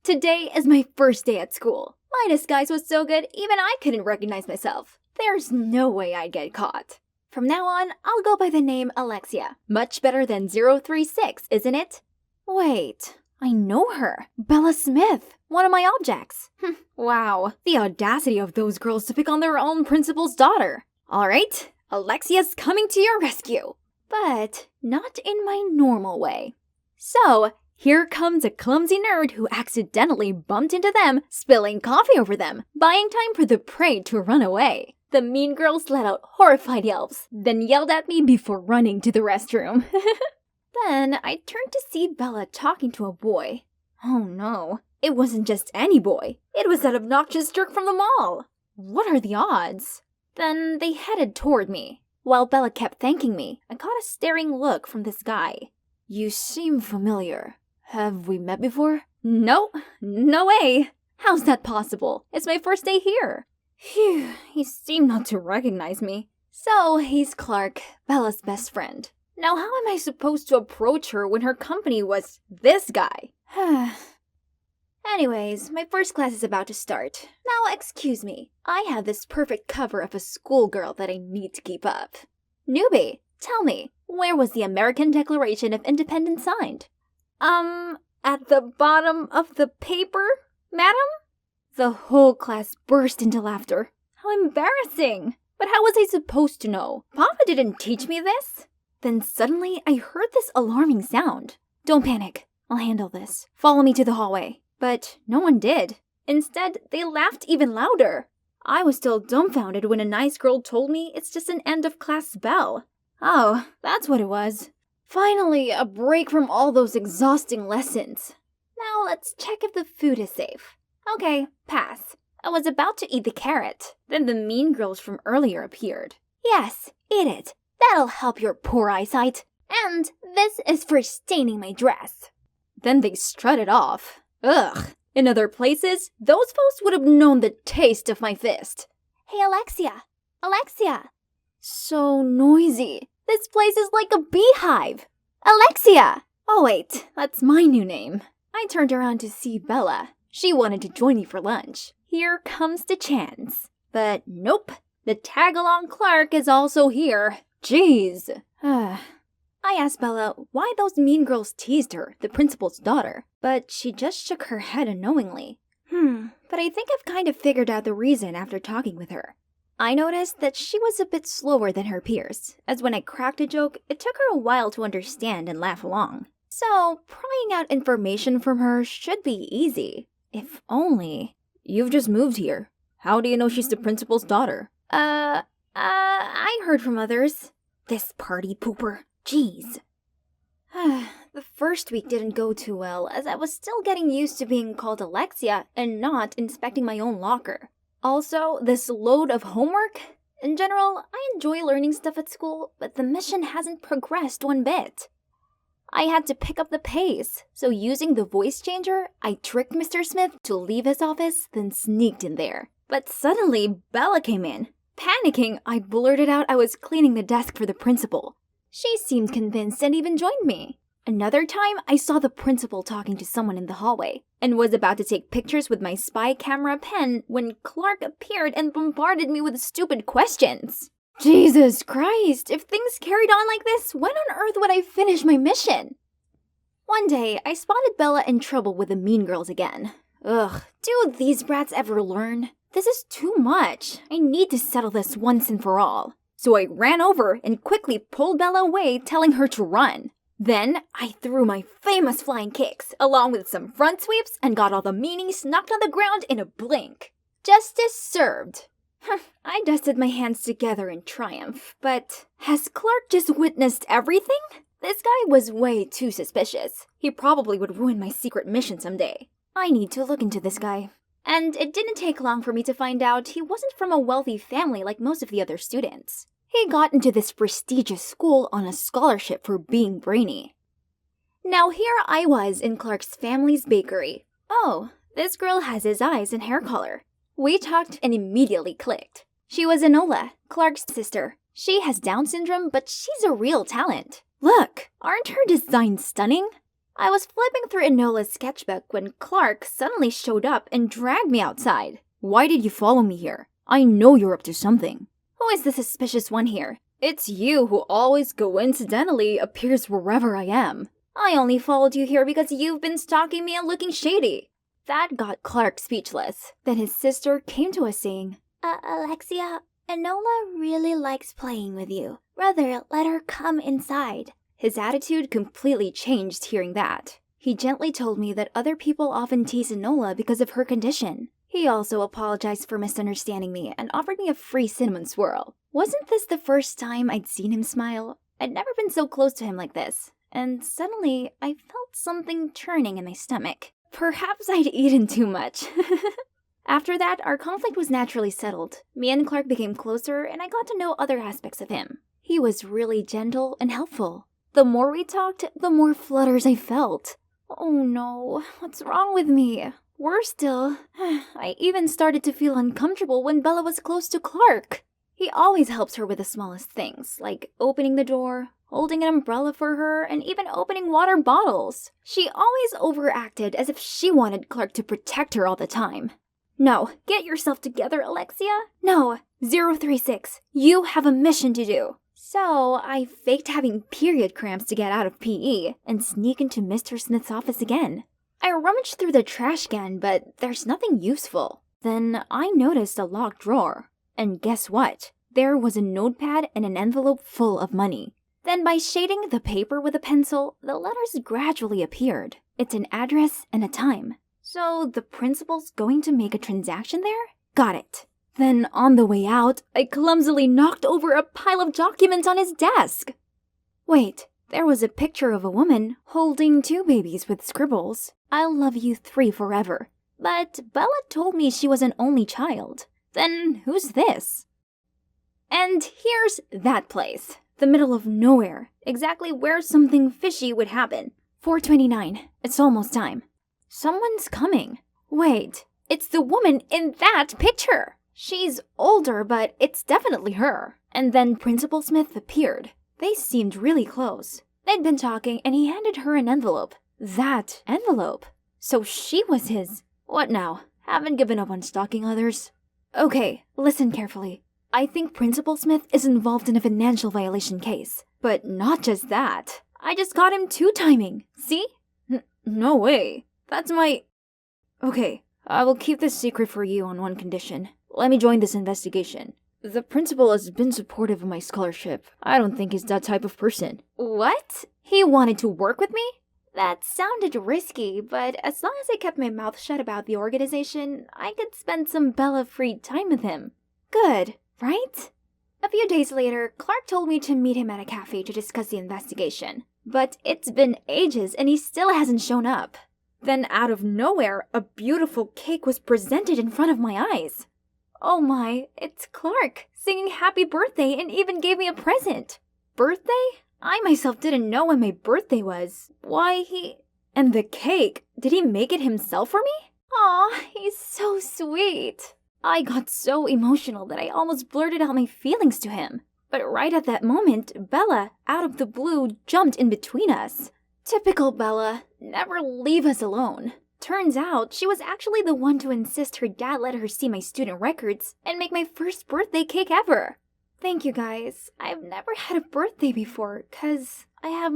Speaker 5: Today is my first day at school. My disguise was so good, even I couldn't recognize myself. There's no way I'd get caught. From now on, I'll go by the name Alexia. Much better than 036, isn't it? Wait, I know her. Bella Smith, one of my objects. Wow, the audacity of those girls to pick on their own principal's daughter. Alright, Alexia's coming to your rescue. But not in my normal way. So, here comes a clumsy nerd who accidentally bumped into them, spilling coffee over them, buying time for the prey to run away. The mean girls let out horrified yelps, then yelled at me before running to the restroom. Then I turned to see Bella talking to a boy. Oh no, it wasn't just any boy. It was that obnoxious jerk from the mall. What are the odds? Then they headed toward me. While Bella kept thanking me, I caught a staring look from this guy. You seem familiar. Have we met before? No way. How's that possible? It's my first day here. Phew, he seemed not to recognize me. So he's Clark, Bella's best friend. Now how am I supposed to approach her when her company was this guy? Anyways, my first class is about to start. Now excuse me, I have this perfect cover of a schoolgirl that I need to keep up. Newbie, Tell me, where was the American Declaration of Independence signed? At the bottom of the paper, madam? The whole class burst into laughter. How embarrassing! But how was I supposed to know? Papa didn't teach me this. Then suddenly I heard this alarming sound. Don't panic. I'll handle this. Follow me to the hallway. But no one did. Instead, they laughed even louder. I was still dumbfounded when a nice girl told me it's just an end-of-class bell. Oh, that's what it was. Finally, a break from all those exhausting lessons. Now let's check if the food is safe. Okay, pass. I was about to eat the carrot. Then the mean girls from earlier appeared. Yes, eat it. That'll help your poor eyesight. And this is for staining my dress. Then they strutted off. Ugh. In other places, those folks would have known the taste of my fist. Hey, Alexia. Alexia. So noisy. This place is like a beehive. Alexia! Oh wait, that's my new name. I turned around to see Bella. She wanted to join me for lunch. Here comes the chance. But nope, the tag-along Clark is also here. Jeez. I asked Bella why those mean girls teased her, the principal's daughter, but she just shook her head unknowingly. But I think I've kind of figured out the reason after talking with her. I noticed that she was a bit slower than her peers, as when I cracked a joke, it took her a while to understand and laugh along. So, prying out information from her should be easy. If only. You've just moved here. How do you know she's the principal's daughter? I heard from others. This party pooper. Jeez. The first week didn't go too well, as I was still getting used to being called Alexia and not inspecting my own locker. Also, this load of homework? In general, I enjoy learning stuff at school, but the mission hasn't progressed one bit. I had to pick up the pace, so using the voice changer, I tricked Mr. Smith to leave his office, then sneaked in there. But suddenly, Bella came in. Panicking, I blurted out I was cleaning the desk for the principal. She seemed convinced and even joined me. Another time, I saw the principal talking to someone in the hallway, and was about to take pictures with my spy camera pen when Clark appeared and bombarded me with stupid questions. Jesus Christ, if things carried on like this, when on earth would I finish my mission? One day, I spotted Bella in trouble with the mean girls again. Ugh, do these brats ever learn? This is too much. I need to settle this once and for all. So I ran over and quickly pulled Bella away, telling her to run. Then, I threw my famous flying kicks, along with some front sweeps, and got all the meanies knocked on the ground in a blink. Justice served. I dusted my hands together in triumph, but has Clark just witnessed everything? This guy was way too suspicious. He probably would ruin my secret mission someday. I need to look into this guy. And it didn't take long for me to find out he wasn't from a wealthy family like most of the other students. He got into this prestigious school on a scholarship for being brainy. Now here I was in Clark's family's bakery. Oh, this girl has his eyes and hair color. We talked and immediately clicked. She was Enola, Clark's sister. She has Down syndrome, but she's a real talent. Look, aren't her designs stunning? I was flipping through Enola's sketchbook when Clark suddenly showed up and dragged me outside. Why did you follow me here? I know you're up to something. Who is the suspicious one here? It's you who always coincidentally appears wherever I am. I only followed you here because you've been stalking me and looking shady. That got Clark speechless. Then his sister came to us saying,
Speaker 4: Alexia, Enola really likes playing with you. Rather, let her come inside.
Speaker 5: His attitude completely changed hearing that. He gently told me that other people often tease Enola because of her condition. He also apologized for misunderstanding me and offered me a free cinnamon swirl. Wasn't this the first time I'd seen him smile? I'd never been so close to him like this. And suddenly, I felt something churning in my stomach. Perhaps I'd eaten too much. After that, our conflict was naturally settled. Me and Clark became closer, and I got to know other aspects of him. He was really gentle and helpful. The more we talked, the more flutters I felt. Oh no, what's wrong with me? Worse still, I even started to feel uncomfortable when Bella was close to Clark. He always helps her with the smallest things, like opening the door, holding an umbrella for her, and even opening water bottles. She always overacted as if she wanted Clark to protect her all the time. No, get yourself together, Alexia. No, 036, you have a mission to do. So I faked having period cramps to get out of PE and sneak into Mr. Smith's office again. I rummaged through the trash can, but there's nothing useful. Then I noticed a locked drawer. And guess what? There was a notepad and an envelope full of money. Then by shading the paper with a pencil, the letters gradually appeared. It's an address and a time. So the principal's going to make a transaction there? Got it. Then on the way out, I clumsily knocked over a pile of documents on his desk. Wait, there was a picture of a woman holding 2 babies with scribbles. I'll love you 3 forever. But Bella told me she was an only child. Then who's this? And here's that place. The middle of nowhere. Exactly where something fishy would happen. 4:29. It's almost time. Someone's coming. Wait, it's the woman in that picture. She's older, but it's definitely her. And then Principal Smith appeared. They seemed really close. They'd been talking and he handed her an envelope. That envelope. So she was his. What now? Haven't given up on stalking others. Okay, listen carefully. I think Principal Smith is involved in a financial violation case. But not just that. I just got him 2-timing. See? No way. That's my... Okay, I will keep this secret for you on one condition. Let me join this investigation. The principal has been supportive of my scholarship. I don't think he's that type of person. What? He wanted to work with me? That sounded risky, but as long as I kept my mouth shut about the organization, I could spend some Bella-free time with him. Good, right? A few days later, Clark told me to meet him at a cafe to discuss the investigation. But it's been ages and he still hasn't shown up. Then out of nowhere, a beautiful cake was presented in front of my eyes. Oh my, it's Clark, singing happy birthday and even gave me a present. Birthday? I myself didn't know when my birthday was. Why, And the cake, did he make it himself for me? Aw, he's so sweet. I got so emotional that I almost blurted out my feelings to him. But right at that moment, Bella, out of the blue, jumped in between us. Typical Bella, never leave us alone. Turns out, she was actually the one to insist her dad let her see my student records and make my first birthday cake ever. Thank you guys. I've never had a birthday before, because I have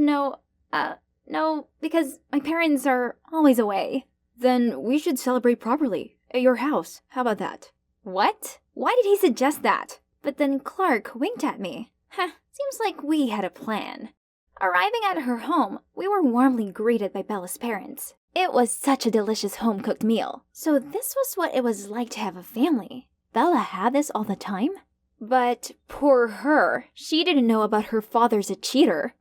Speaker 5: because my parents are always away. Then we should celebrate properly, at your house. How about that? What? Why did he suggest that? But then Clark winked at me. Seems like we had a plan. Arriving at her home, we were warmly greeted by Bella's parents. It was such a delicious home-cooked meal. So this was what it was like to have a family. Bella had this all the time? But poor her, she didn't know about her father's a cheater.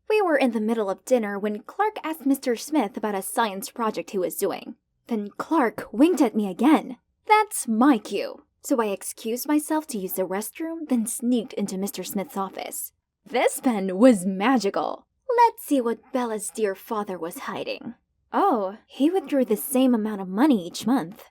Speaker 5: We were in the middle of dinner when Clark asked Mr. Smith about a science project he was doing. Then Clark winked at me again. That's my cue. So I excused myself to use the restroom, then sneaked into Mr. Smith's office. This pen was magical. Let's see what Bella's dear father was hiding. Oh, he withdrew the same amount of money each month.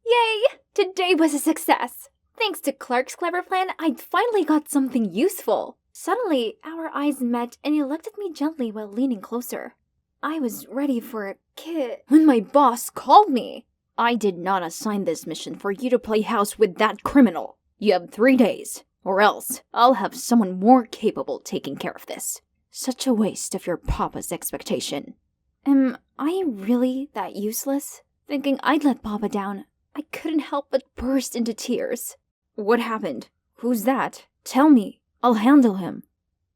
Speaker 5: Yay! Today was a success! Thanks to Clark's clever plan, I'd finally got something useful. Suddenly, our eyes met and he looked at me gently while leaning closer. I was ready for a kiss when my boss called me. I did not assign this mission for you to play house with that criminal. You have 3 days, or else I'll have someone more capable taking care of this. Such a waste of your papa's expectation. Am I really that useless? Thinking I'd let Papa down, I couldn't help but burst into tears. What happened? Who's that? Tell me. I'll handle him.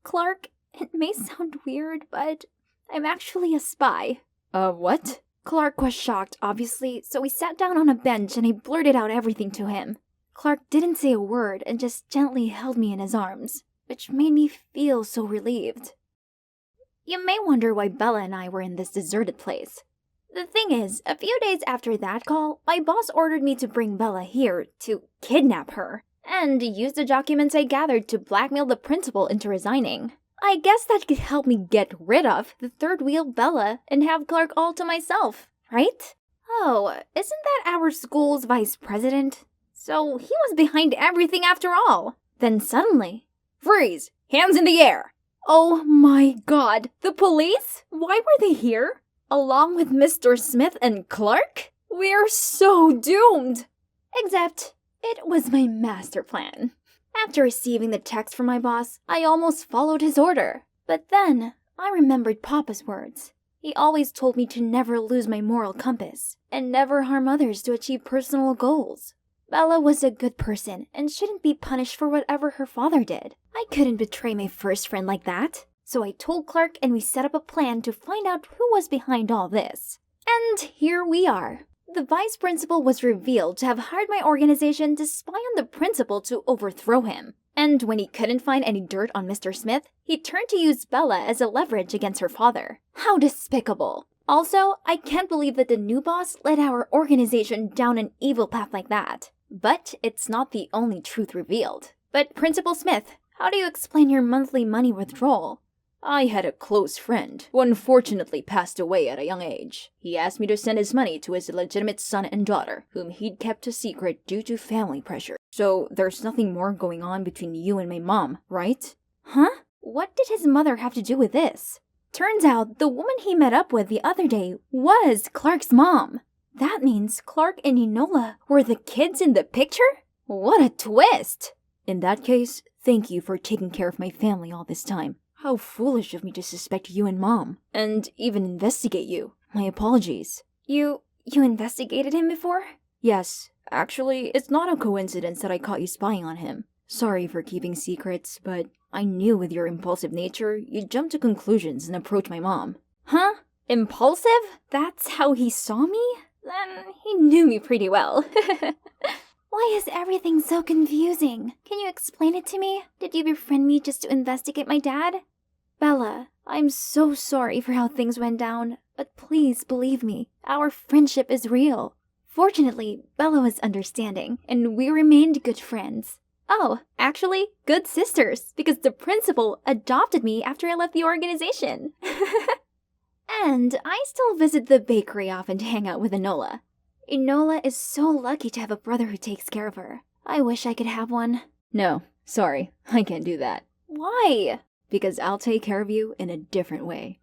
Speaker 5: Clark, it may sound weird, but I'm actually a spy. What? Clark was shocked, obviously, so we sat down on a bench and I blurted out everything to him. Clark didn't say a word and just gently held me in his arms, which made me feel so relieved. You may wonder why Bella and I were in this deserted place. The thing is, a few days after that call, my boss ordered me to bring Bella here to kidnap her, and use the documents I gathered to blackmail the principal into resigning. I guess that could help me get rid of the third wheel Bella and have Clark all to myself, right? Oh, isn't that our school's vice president? So he was behind everything after all. Then suddenly, freeze! Hands in the air! Oh my god, the police? Why were they here? Along with Mr. Smith and Clark? We're so doomed! Except, it was my master plan. After receiving the text from my boss, I almost followed his order. But then, I remembered Papa's words. He always told me to never lose my moral compass, and never harm others to achieve personal goals. Bella was a good person and shouldn't be punished for whatever her father did. I couldn't betray my first friend like that. So I told Clark and we set up a plan to find out who was behind all this. And here we are. The vice principal was revealed to have hired my organization to spy on the principal to overthrow him. And when he couldn't find any dirt on Mr. Smith, he turned to use Bella as a leverage against her father. How despicable. Also, I can't believe that the new boss led our organization down an evil path like that. But it's not the only truth revealed. But Principal Smith, how do you explain your monthly money withdrawal?
Speaker 2: I had a close friend who unfortunately passed away at a young age. He asked me to send his money to his illegitimate son and daughter, whom he'd kept a secret due to family pressure. So there's nothing more going on between you and my mom, right?
Speaker 5: Huh? What did his mother have to do with this? Turns out the woman he met up with the other day was Clark's mom. That means Clark and Enola were the kids in the picture? What a twist!
Speaker 2: In that case, thank you for taking care of my family all this time. How foolish of me to suspect you and Mom, and even investigate you. My apologies.
Speaker 5: You investigated him before?
Speaker 2: Yes, actually, it's not a coincidence that I caught you spying on him. Sorry for keeping secrets, but I knew with your impulsive nature, you'd jump to conclusions and approach my mom.
Speaker 5: Huh? Impulsive? That's how he saw me? Then he knew me pretty well. Why is everything so confusing? Can you explain it to me? Did you befriend me just to investigate my dad? Bella, I'm so sorry for how things went down, but please believe me, our friendship is real. Fortunately, Bella was understanding, and we remained good friends. Oh, actually, good sisters, because the principal adopted me after I left the organization. And I still visit the bakery often to hang out with Enola. Enola is so lucky to have a brother who takes care of her. I wish I could have one.
Speaker 2: No, sorry, I can't do that.
Speaker 5: Why?
Speaker 2: Because I'll take care of you in a different way.